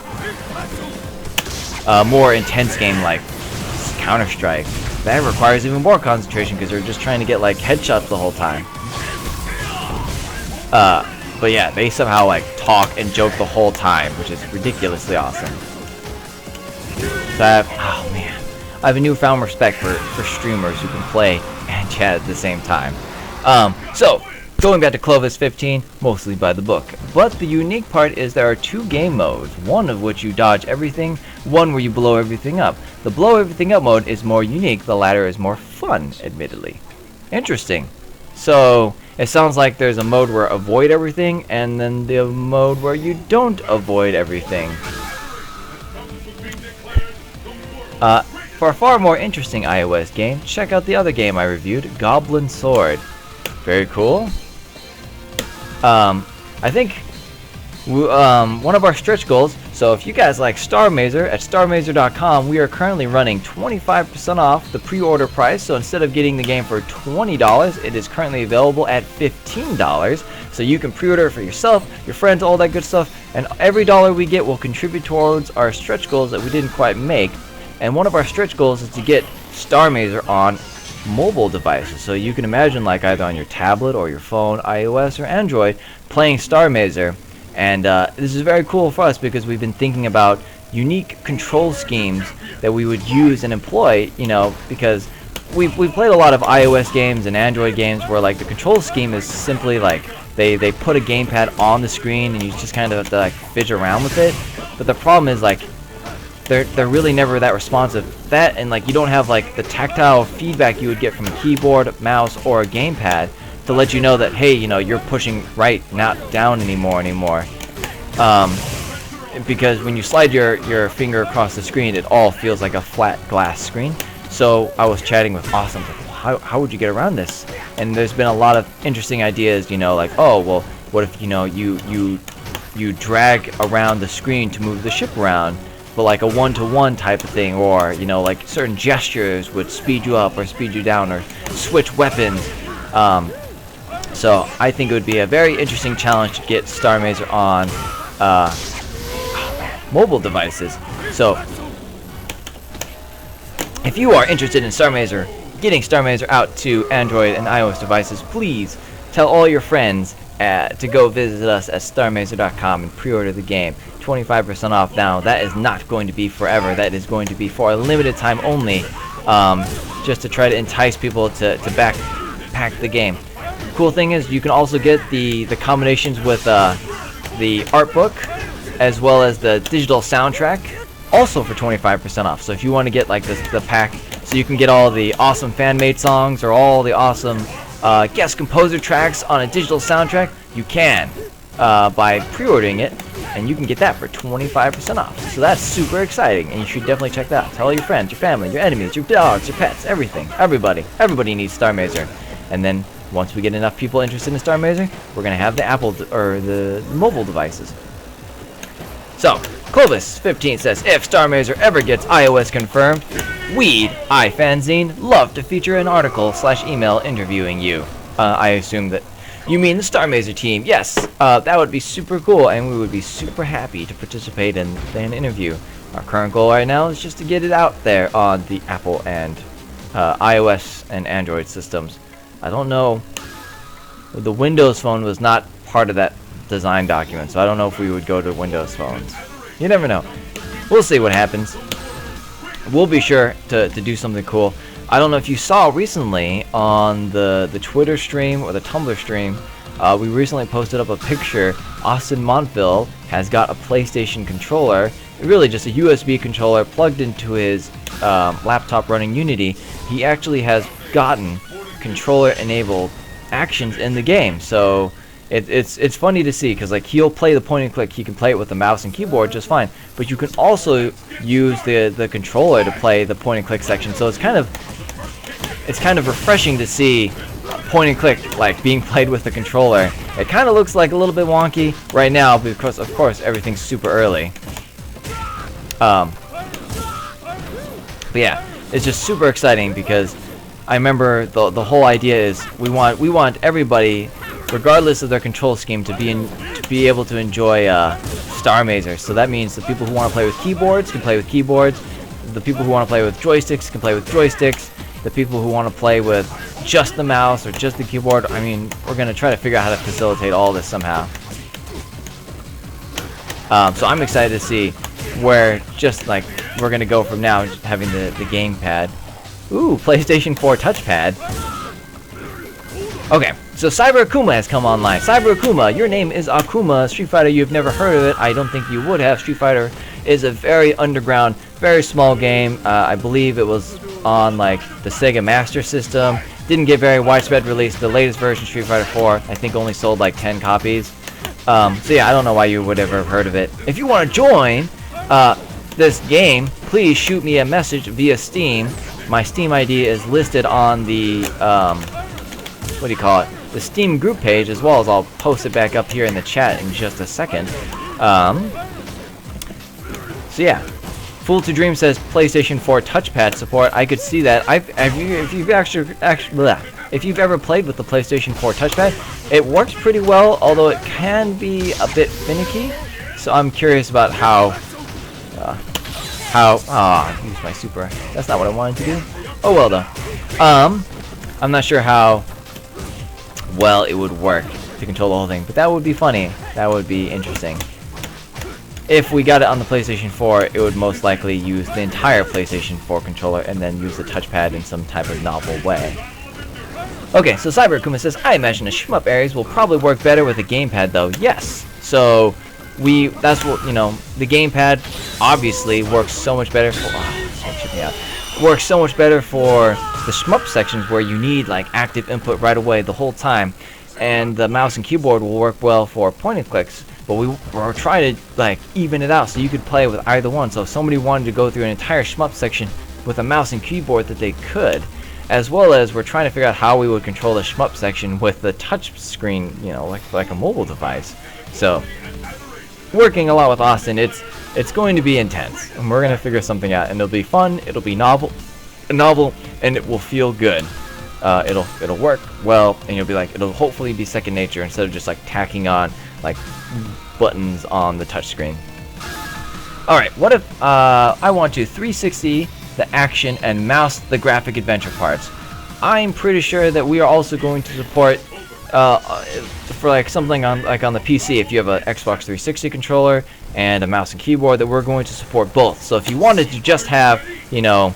more intense game like Counter-Strike. That requires even more concentration because they're just trying to get like headshots the whole time. But yeah, they somehow like talk and joke the whole time, which is ridiculously awesome. So oh man, I have a newfound respect for streamers who can play and chat at the same time. So, going back to Clovis 15, mostly by the book. But the unique part is there are 2 game modes, one of which you dodge everything, one where you blow everything up. The blow everything up mode is more unique, the latter is more fun, admittedly. Interesting. So, it sounds like there's a mode where avoid everything, and then the mode where you don't avoid everything. For a far more interesting iOS game, check out the other game I reviewed, Goblin Sword. Very cool. I think one of our stretch goals, so if you guys like Starr Mazer, at starrmazer.com, we are currently running 25% off the pre-order price. So instead of getting the game for $20, it is currently available at $15. So you can pre-order it for yourself, your friends, all that good stuff, and every dollar we get will contribute towards our stretch goals that we didn't quite make. And one of our stretch goals is to get Starr Mazer on mobile devices. So you can imagine, like, either on your tablet or your phone, iOS or Android, playing Starr Mazer. And this is very cool for us because we've been thinking about unique control schemes that we would use and employ, you know, because we've played a lot of iOS games and Android games where, like, the control scheme is simply like they put a gamepad on the screen and you just kind of have to, like, fidget around with it. But the problem is, like, they're really never that responsive. That, and like, you don't have like the tactile feedback you would get from a keyboard, mouse, or a gamepad to let you know that, hey, you know, you're pushing right, not down anymore. Because when you slide your finger across the screen, it all feels like a flat glass screen. So I was chatting with Awesome, like, how would you get around this? And there's been a lot of interesting ideas, you know, like, oh, well, what if, you know, you drag around the screen to move the ship around, but like a one-to-one type of thing, or, you know, like certain gestures would speed you up or speed you down, or switch weapons. So I think it would be a very interesting challenge to get Starr Mazer on mobile devices. So if you are interested in Starr Mazer, getting Starr Mazer out to Android and iOS devices, please tell all your friends to go visit us at starrmazer.com and pre-order the game. 25% off now. That is not going to be forever. That is going to be for a limited time only, just to try to entice people to pack the game. Cool thing is you can also get the combinations with the art book as well as the digital soundtrack, also for 25% off. So if you want to get like the pack, so you can get all the awesome fan-made songs or all the awesome guest composer tracks on a digital soundtrack, you can by pre-ordering it, and you can get that for 25% off. So that's super exciting, and you should definitely check that out. Tell all your friends, your family, your enemies, your dogs, your pets, everything, everybody needs Starr Mazer. And then once we get enough people interested in Starr Mazer, we're gonna have the Apple or the mobile devices. So Clovis 15 says, if Starr Mazer ever gets iOS confirmed, we'd, iFanzine, love to feature an article/email interviewing you. I assume that you mean the Starr Mazer team. Yes, that would be super cool, and we would be super happy to participate in an interview. Our current goal right now is just to get it out there on the Apple and iOS and Android systems. I don't know, the Windows Phone was not part of that design document, so I don't know if we would go to Windows phones. You never know. We'll see what happens. We'll be sure to do something cool. I don't know if you saw recently on the Twitter stream or the Tumblr stream, we recently posted up a picture. Austin Montville has got a PlayStation controller, really just a USB controller plugged into his laptop running Unity. He actually has gotten controller enabled actions in the game, so it's funny to see, because like he'll play the point and click, he can play it with the mouse and keyboard just fine, but you can also use the controller to play the point and click section. So it's kind of refreshing to see point and click like being played with the controller. It kind of looks like a little bit wonky right now because of course everything's super early. But yeah, it's just super exciting because I remember the whole idea is we want everybody, regardless of their control scheme, to be able to enjoy Starr Mazer. So that means the people who want to play with keyboards can play with keyboards. The people who want to play with joysticks can play with joysticks. The people who want to play with just the mouse or just the keyboard, I mean, we're going to try to figure out how to facilitate all this somehow. So I'm excited to see where just like we're gonna go from now, just having the gamepad. Ooh, PlayStation 4 touchpad. Okay, so Cyber Akuma has come online. Cyber Akuma, your name is Akuma. Street Fighter, you've never heard of it. I don't think you would have. Street Fighter is a very underground, very small game. I believe it was on like the Sega Master System. Didn't get very widespread release. The latest version, Street Fighter 4, I think only sold like 10 copies. So yeah, I don't know why you would ever have heard of it. If you want to join this game, please shoot me a message via Steam. My Steam ID is listed on the what do you call it? The Steam group page, as well as I'll post it back up here in the chat in just a second. So yeah, Fool to Dream says PlayStation 4 touchpad support. I could see that. If you've ever played with the PlayStation 4 touchpad, it works pretty well, although it can be a bit finicky. So I'm curious about how I used my super. That's not what I wanted to do. Oh well though. I'm not sure how well it would work to control the whole thing, but that would be funny. That would be interesting. If we got it on the PlayStation 4, it would most likely use the entire PlayStation 4 controller and then use the touchpad in some type of novel way. Okay, so Cyber Akuma says, I imagine the shmup areas will probably work better with a gamepad though. Yes. So that's what, you know, the gamepad obviously works so much better for works so much better for the shmup sections where you need like active input right away the whole time, and the mouse and keyboard will work well for point and clicks, but we're trying to like even it out so you could play with either one. So if somebody wanted to go through an entire shmup section with a mouse and keyboard, that they could, as well as we're trying to figure out how we would control the shmup section with the touch screen, you know, like a mobile device. So working a lot with Austin, it's going to be intense, and we're gonna figure something out, and it'll be fun, it'll be novel, and it will feel good. It'll work well, and you'll be like, it'll hopefully be second nature instead of just like tacking on like buttons on the touchscreen. All right, what if I want to 360 the action and mouse the graphic adventure parts? I'm pretty sure that we are also going to support for like something on the PC. If you have an Xbox 360 controller and a mouse and keyboard, that we're going to support both. So if you wanted to just have, you know,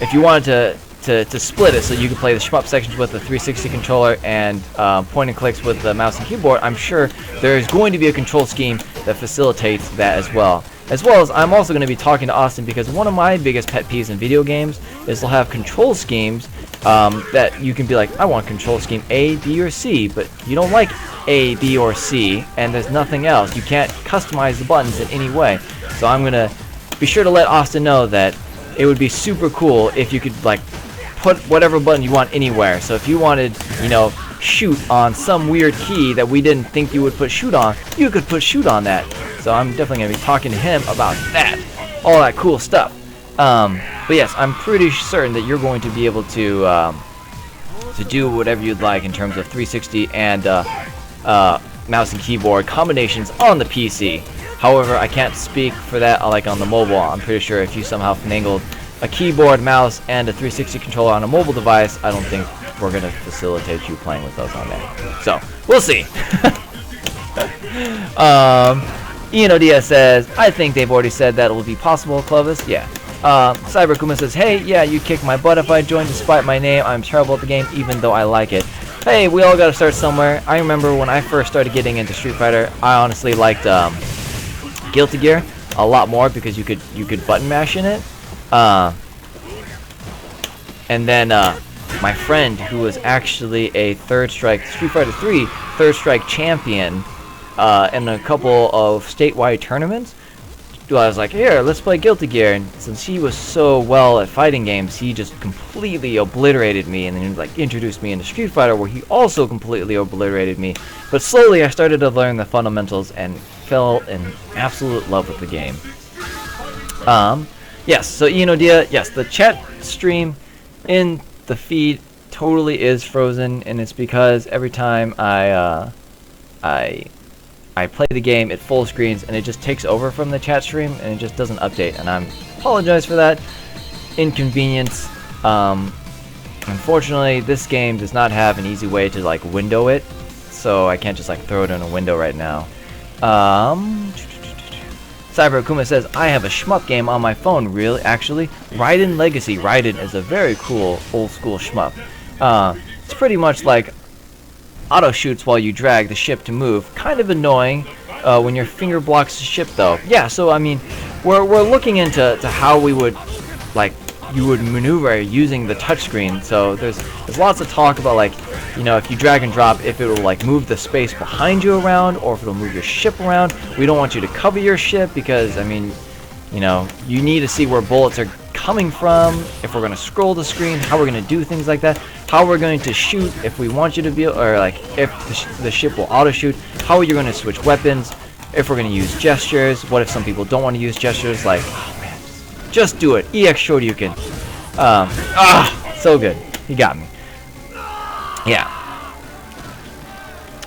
if you wanted to split it so you could play the shmup sections with the 360 controller and point and clicks with the mouse and keyboard, I'm sure there's going to be a control scheme that facilitates that as well. As well as I'm also going to be talking to Austin, because one of my biggest pet peeves in video games is they'll have control schemes that you can be like, I want control scheme A, B, or C, but you don't like A, B, or C, and there's nothing else. You can't customize the buttons in any way. So I'm going to be sure to let Austin know that it would be super cool if you could like put whatever button you want anywhere. So if you wanted, you know, shoot on some weird key that we didn't think you would put shoot on, you could put shoot on that. So I'm definitely going to be talking to him about that, all that cool stuff. But yes, I'm pretty certain that you're going to be able to do whatever you'd like in terms of 360 and mouse and keyboard combinations on the PC. However, I can't speak for that like on the mobile. I'm pretty sure if you somehow finagled a keyboard, mouse, and a 360 controller on a mobile device, I don't think we're going to facilitate you playing with those on there. So, we'll see. Ian Odia says, I think they've already said that it will be possible, Clovis. Yeah. Cyber Kuma says, hey, yeah, you kick my butt if I join despite my name. I'm terrible at the game, even though I like it. Hey, we all got to start somewhere. I remember when I first started getting into Street Fighter, I honestly liked Guilty Gear a lot more because you could button mash in it. And then my friend, who was actually a Third Strike Street Fighter 3 Third Strike champion in a couple of statewide tournaments, I was like, here, let's play Guilty Gear. And since he was so well at fighting games, he just completely obliterated me, and then like introduced me into Street Fighter, where he also completely obliterated me. But slowly I started to learn the fundamentals and fell in absolute love with the game. Yes, so Ian Odia, yes, the chat stream in the feed totally is frozen, and it's because every time I play the game, it full screens and it just takes over from the chat stream and it just doesn't update, and I apologize for that inconvenience. Unfortunately, this game does not have an easy way to like window it, so I can't just like throw it in a window right now. Cyber Akuma says, I have a shmup game on my phone. Really? Actually? Raiden Legacy. Raiden is a very cool old school shmup. It's pretty much like auto shoots while you drag the ship to move. Kind of annoying when your finger blocks the ship though. Yeah, so I mean, we're looking into how we would, like, you would maneuver using the touchscreen. So there's lots of talk about, like, you know, if you drag and drop, if it will like move the space behind you around, or if it'll move your ship around. We don't want you to cover your ship because, I mean, you know, you need to see where bullets are coming from, if we're going to scroll the screen, how we're going to do things like that, how we're going to shoot if we want you to be, or like if the ship will auto shoot, how are you going to switch weapons, if we're going to use gestures, what if some people don't want to use gestures, like, oh man, just do it. EX Shoryuken. So good. He got me. Yeah.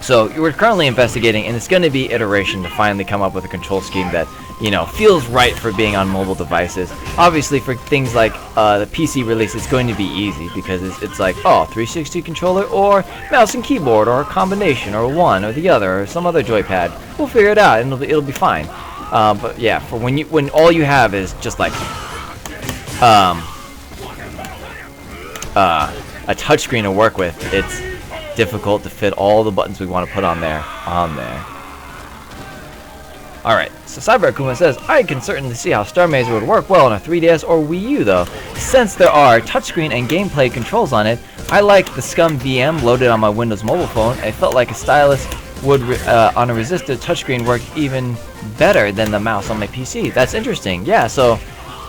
So we're currently investigating, and it's going to be iteration to finally come up with a control scheme that, you know, feels right for being on mobile devices. Obviously, for things like the PC release, it's going to be easy because it's like, oh, 360 controller or mouse and keyboard or a combination or one or the other or some other joypad. We'll figure it out, and it'll be fine. But yeah, for when all you have is just like a touchscreen to work with, it's difficult to fit all the buttons we want to put on there. Alright, so Cyber Akuma says, I can certainly see how Starr Mazer would work well on a 3DS or Wii U though. Since there are touchscreen and gameplay controls on it, I like the Scum VM loaded on my Windows mobile phone. I felt like a stylus would on a resistive touchscreen work even better than the mouse on my PC. That's interesting. Yeah, so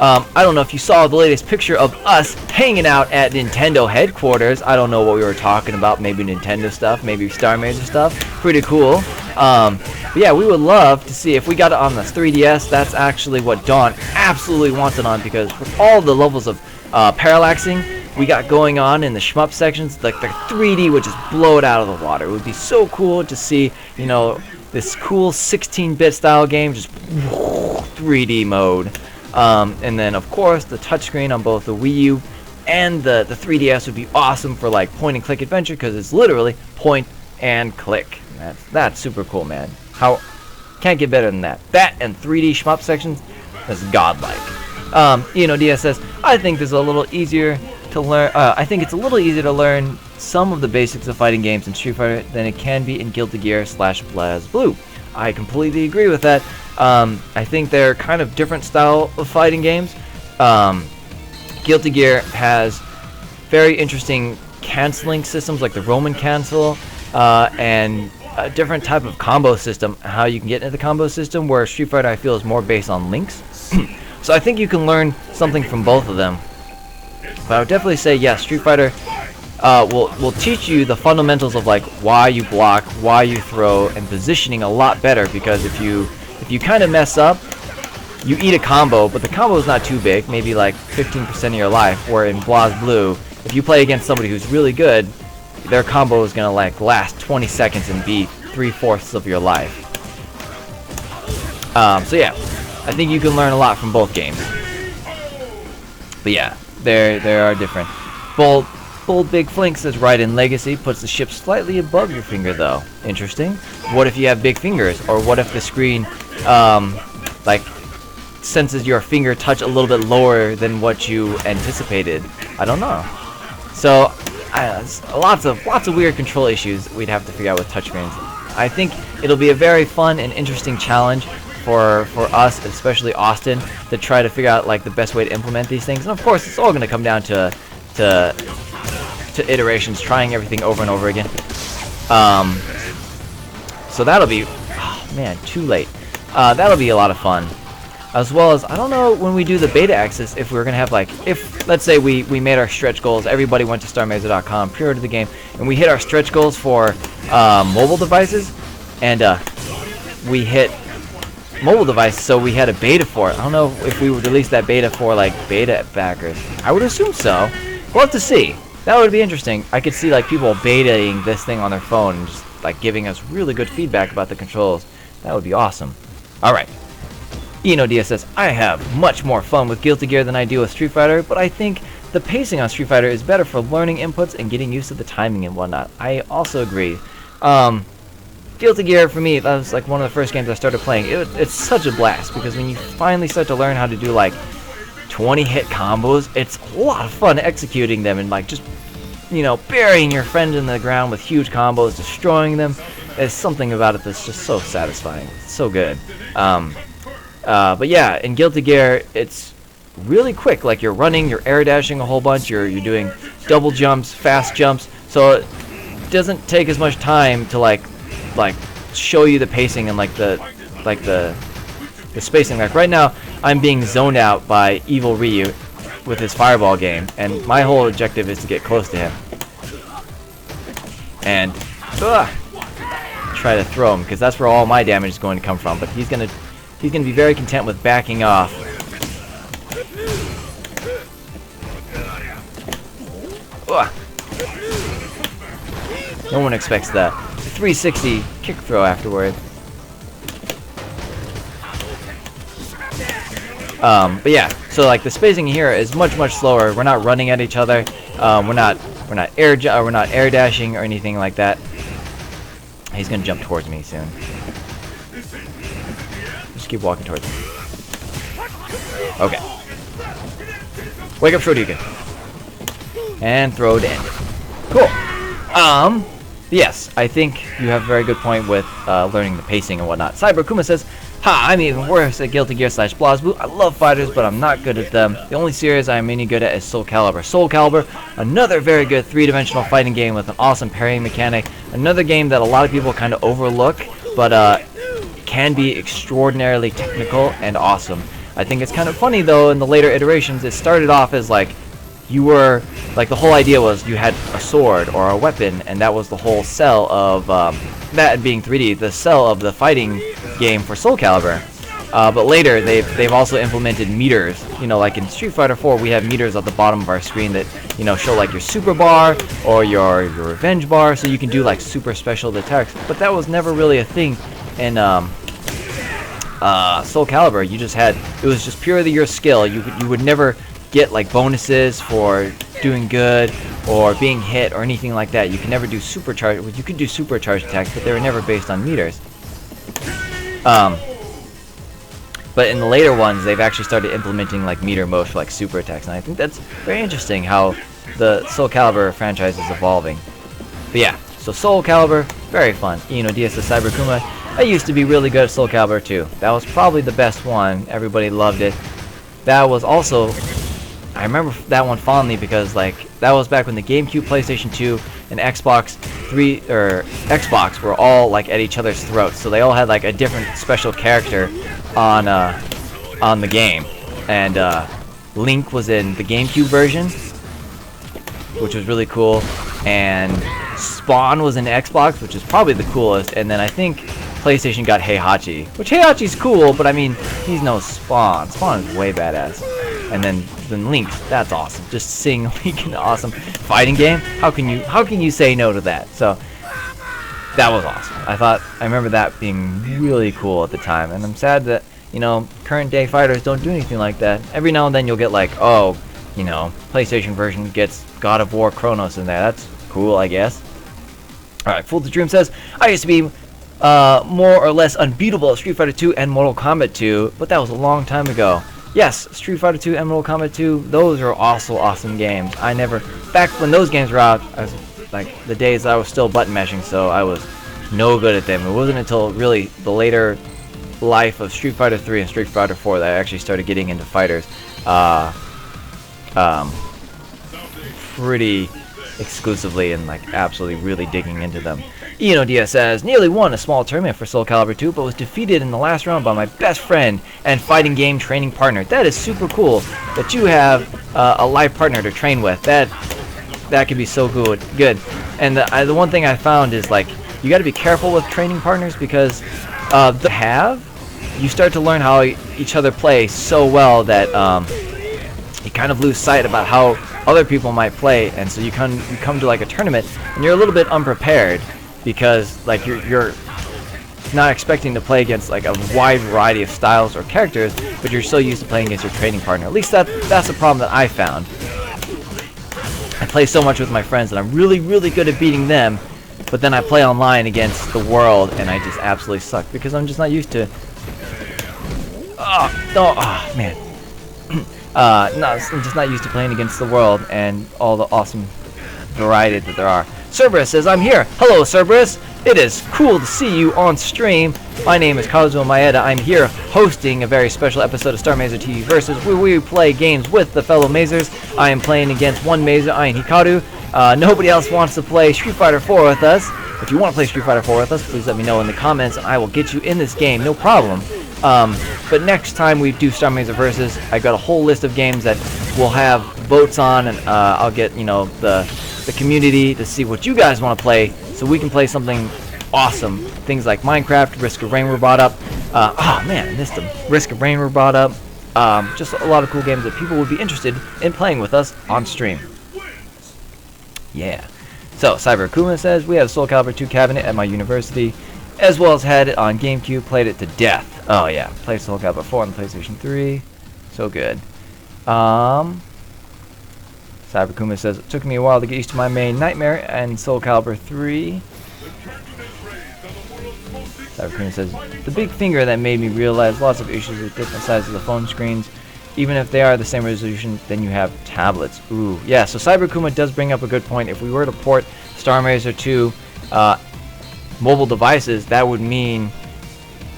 I don't know if you saw the latest picture of us hanging out at Nintendo headquarters. I don't know what we were talking about. Maybe Nintendo stuff, maybe Starr Mazer stuff. Pretty cool. But yeah, we would love to see if we got it on the 3DS. That's actually what Dawn absolutely wants it on, because with all the levels of parallaxing we got going on in the shmup sections, like the 3D would just blow it out of the water. It would be so cool to see, you know, this cool 16-bit style game just 3D mode. And then of course the touchscreen on both the Wii U and the 3DS would be awesome for like point and click adventure, because it's literally point and click. That's super cool, man. How can't get better than that. That and 3D shmup sections, that's godlike. You know, DS says, I think there's a little easier to learn. I think it's a little easier to learn some of the basics of fighting games in Street Fighter than it can be in Guilty Gear / BlazBlue. I completely agree with that. I think they're kind of different style of fighting games. Guilty Gear has very interesting canceling systems, like the Roman cancel, and a different type of combo system, how you can get into the combo system, where Street Fighter, I feel, is more based on links. So I think you can learn something from both of them. But I would definitely say, yes, Street Fighter will teach you the fundamentals of like why you block, why you throw, and positioning a lot better, because if you kind of mess up, you eat a combo, but the combo is not too big, maybe like 15% of your life, where in BlazBlue, if you play against somebody who's really good, their combo is gonna like last 20 seconds and be 3/4 of your life. So yeah, I think you can learn a lot from both games. But yeah, they are different. Bold Big Flink says Raiden Legacy puts the ship slightly above your finger though. Interesting. What if you have big fingers? Or what if the screen like senses your finger touch a little bit lower than what you anticipated? I don't know. So lots of weird control issues we'd have to figure out with touchscreens. I think it'll be a very fun and interesting challenge for us, especially Austin, to try to figure out like the best way to implement these things. And of course, it's all going to come down to iterations, trying everything over and over again. So that'll be, oh man, too late. That'll be a lot of fun. As well as, I don't know when we do the beta access if we're gonna have like, if let's say we made our stretch goals, everybody went to StarMazer.com, pre-ordered the game, and we hit our stretch goals for mobile devices, and we hit mobile devices, so we had a beta for it. I don't know if we would release that beta for like beta backers. I would assume so. We'll have to see. That would be interesting. I could see like people betaing this thing on their phone and just like giving us really good feedback about the controls. That would be awesome. Alright. ENODS says, I have much more fun with Guilty Gear than I do with Street Fighter, but I think the pacing on Street Fighter is better for learning inputs and getting used to the timing and whatnot. I also agree. Guilty Gear, for me, that was like one of the first games I started playing. It's such a blast, because when you finally start to learn how to do like 20-hit combos, it's a lot of fun executing them and like just, you know, burying your friend in the ground with huge combos, destroying them. There's something about it that's just so satisfying. It's so good. But yeah, in Guilty Gear, it's really quick. Like, you're running, you're air dashing a whole bunch, you're doing double jumps, fast jumps, so it doesn't take as much time to like show you the pacing and like the spacing. Like right now, I'm being zoned out by Evil Ryu with his fireball game, and my whole objective is to get close to him and try to throw him, because that's where all my damage is going to come from. But he's gonna be very content with backing off. No one expects that 360 kick throw afterward. But yeah, so like the spacing here is much slower. We're not running at each other. We're not air dashing or anything like that. He's gonna jump towards me soon. Just keep walking towards me. Okay. Wake up, Shoryuken. And throw it in. Cool. Yes, I think you have a very good point with learning the pacing and whatnot. Cyber Kuma says, "Ha, I'm even worse at Guilty Gear / BlazBlue. I love fighters, but I'm not good at them. The only series I'm any good at is Soul Calibur. Soul Calibur, another very good three-dimensional fighting game with an awesome parrying mechanic. Another game that a lot of people kind of overlook, but can be extraordinarily technical and awesome. I think it's kind of funny, though, in the later iterations, it started off as like, you were, like, the whole idea was you had a sword or a weapon, and that was the whole sell of, that being 3D, the sell of the fighting game for Soul Calibur. But later, they've also implemented meters. You know, like in Street Fighter 4, we have meters at the bottom of our screen that, you know, show like your super bar or your revenge bar, so you can do like super special attacks. But that was never really a thing in Soul Calibur. You just had, it was just purely your skill. You would never get like bonuses for doing good or being hit or anything like that. You can never do supercharged. You could do supercharged attacks, but they were never based on meters. But in the later ones, they've actually started implementing like meter modes for like super attacks, and I think that's very interesting how the Soul Calibur franchise is evolving. But yeah, so Soul Calibur, very fun. You know, DS Cyber Kuma. I used to be really good at Soul Calibur too. That was probably the best one. Everybody loved it. That was also, I remember that one fondly because like that was back when the GameCube, PlayStation 2, and Xbox 3 or Xbox were all like at each other's throats. So they all had like a different special character on the game. And Link was in the GameCube version, which was really cool. And Spawn was in Xbox, which is probably the coolest. And then I think PlayStation got Heihachi, which Heihachi's cool, but I mean, he's no Spawn. Spawn is way badass. And then Link, that's awesome. Just seeing Link in an awesome fighting game, how can you say no to that? So that was awesome. I remember that being really cool at the time, and I'm sad that, you know, current day fighters don't do anything like that. Every now and then you'll get like, oh, you know, PlayStation version gets God of War Chronos in there. That's cool, I guess. Alright, Fool the Dream says, I used to be more or less unbeatable at Street Fighter 2 and Mortal Kombat 2, but that was a long time ago. Yes, Street Fighter 2 and Mortal Kombat 2, those are also awesome games. Back when those games were out, I was, like, the days I was still button mashing, so I was no good at them. It wasn't until really the later life of Street Fighter 3 and Street Fighter 4 that I actually started getting into fighters pretty exclusively and like absolutely really digging into them. Eno Diaz says, nearly won a small tournament for Soul Calibur 2, but was defeated in the last round by my best friend and fighting game training partner. That is super cool that you have a live partner to train with. That could be so good. And the one thing I found is like you got to be careful with training partners because you start to learn how each other play so well that you kind of lose sight about how other people might play, and so you come to like a tournament and you're a little bit unprepared because like you're not expecting to play against like a wide variety of styles or characters, but you're so used to playing against your training partner. At least that's the problem that I found. I play so much with my friends that I'm really good at beating them, But then I play online against the world, and I just absolutely suck because I'm just not used to. Oh man. No, I'm just not used to playing against the world and all the awesome variety that there are. Cerberus says, I'm here. Hello, Cerberus. It is cool to see you on stream. My name is Kazuo Maeda. I'm here hosting a very special episode of Starr Mazer TV Versus, where we play games with the fellow Mazers. I am playing against one Mazer, Ian Hikaru. Nobody else wants to play Street Fighter 4 with us. If you want to play Street Fighter 4 with us, please let me know in the comments, and I will get you in this game, no problem. But next time we do Starr Mazer Versus, I got a whole list of games that we'll have votes on, and I'll get, you know, the community to see what you guys want to play, so we can play something awesome. Things like Minecraft, Risk of Rain were brought up. Oh man, I missed them. Risk of Rain were brought up. Just a lot of cool games that people would be interested in playing with us on stream. Yeah. So, Cyber Akuma says, we have Soul Calibur 2 cabinet at my university, as well as had it on GameCube, played it to death. Oh yeah, played Soul Calibur 4 on the PlayStation 3. So good. Cyber Akuma says, it took me a while to get used to my main Nightmare and Soul Calibur 3. Cyber Akuma says, the big finger that made me realize lots of issues with different sizes of the phone screens. Even if they are the same resolution, then you have tablets. Ooh, yeah, so Cyber Akuma does bring up a good point. If we were to port Starr Mazer to mobile devices, that would mean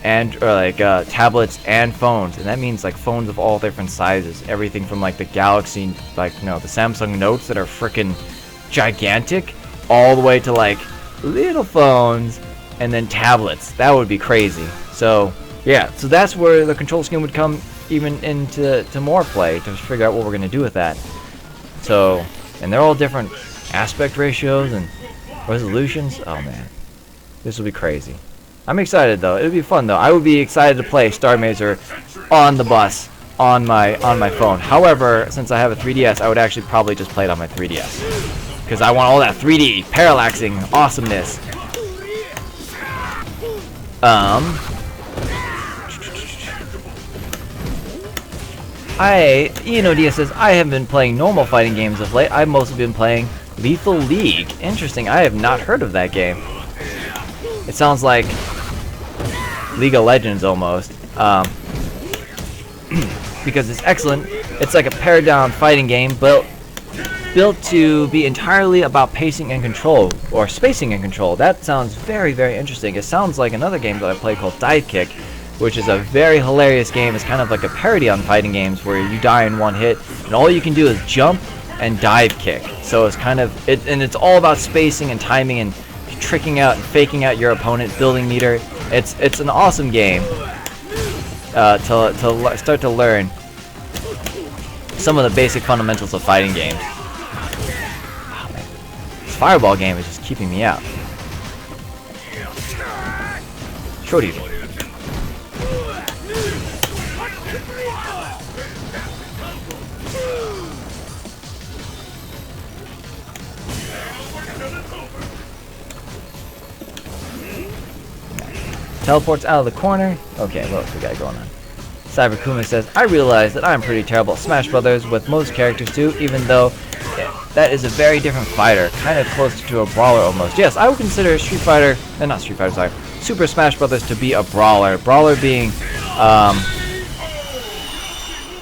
tablets and phones, and that means like phones of all different sizes, everything from like the Galaxy, like, you know, the Samsung Notes that are freaking gigantic, all the way to like little phones and then tablets. That would be crazy. So yeah, so that's where the control scheme would come even into more play, to figure out what we're going to do with that. So, and they're all different aspect ratios and resolutions. Oh man, this will be crazy. I'm excited though. It'll be fun though. I would be excited to play Starr Mazer on the bus on my phone. However, since I have a 3DS, I would actually probably just play it on my 3DS because I want all that 3D parallaxing awesomeness. Ian Odia says, I have been playing normal fighting games of late. I've mostly been playing Lethal League. Interesting. I have not heard of that game. It sounds like League of Legends almost. Because it's excellent. It's like a pared-down fighting game built to be entirely about pacing and control, or spacing and control. That sounds very, very interesting. It sounds like another game that I play called Dive Kick, which is a very hilarious game. It's kind of like a parody on fighting games where you die in one hit, and all you can do is jump and dive kick. So it's kind of and it's all about spacing and timing and tricking out and faking out your opponent, building meter. It's an awesome game to start to learn some of the basic fundamentals of fighting games. Oh, man. This fireball game is just keeping me out. Shorty. Teleports out of the corner. Okay, what else we got going on? Cyber Kuma says, I realize that I'm pretty terrible at Smash Brothers with most characters too, even though that is a very different fighter, kind of closer to a brawler almost. Yes, I would consider Super Smash Brothers to be a brawler. Brawler being,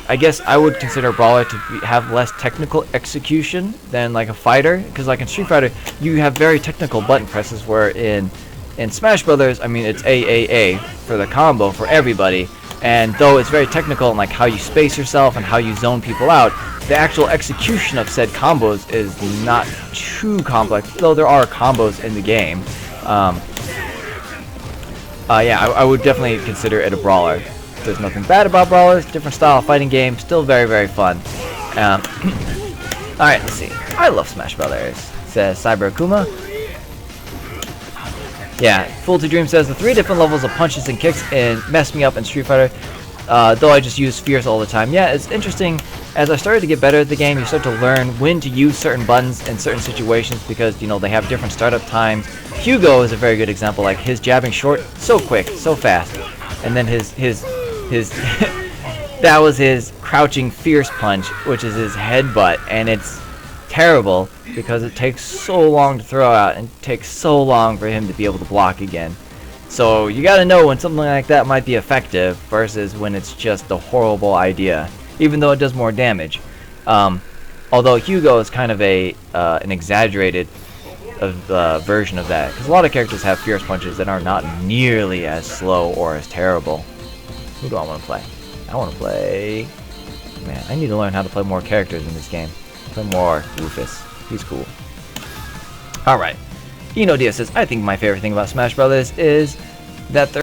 I guess I would consider a brawler to have less technical execution than like a fighter, because like in Street Fighter, you have very technical button presses, where in Smash Brothers, I mean, it's AAA for the combo for everybody, and though it's very technical in like how you space yourself and how you zone people out, the actual execution of said combos is not too complex, though there are combos in the game. Yeah, I would definitely consider it a brawler. There's nothing bad about brawlers, different style of fighting game, still very, very fun. Alright, let's see. I love Smash Brothers, says Cyber Akuma. Yeah, Fool to Dream says, the 3 different levels of punches and kicks and messed me up in Street Fighter, though I just use fierce all the time. Yeah, it's interesting. As I started to get better at the game, you start to learn when to use certain buttons in certain situations because, you know, they have different startup times. Hugo is a very good example, like his jabbing short, so quick, so fast. And then his that was his crouching fierce punch, which is his headbutt, and it's terrible because it takes so long to throw out and takes so long for him to be able to block again. So you gotta know when something like that might be effective versus when it's just a horrible idea, even though it does more damage. Although Hugo is kind of an exaggerated version of that, because a lot of characters have fierce punches that are not nearly as slow or as terrible. Who do I want to play? I want to play... Man, I need to learn how to play more characters in this game. Play more Rufus. He's cool. Alright. Eno Dia says, I think my favorite thing about Smash Brothers is that they're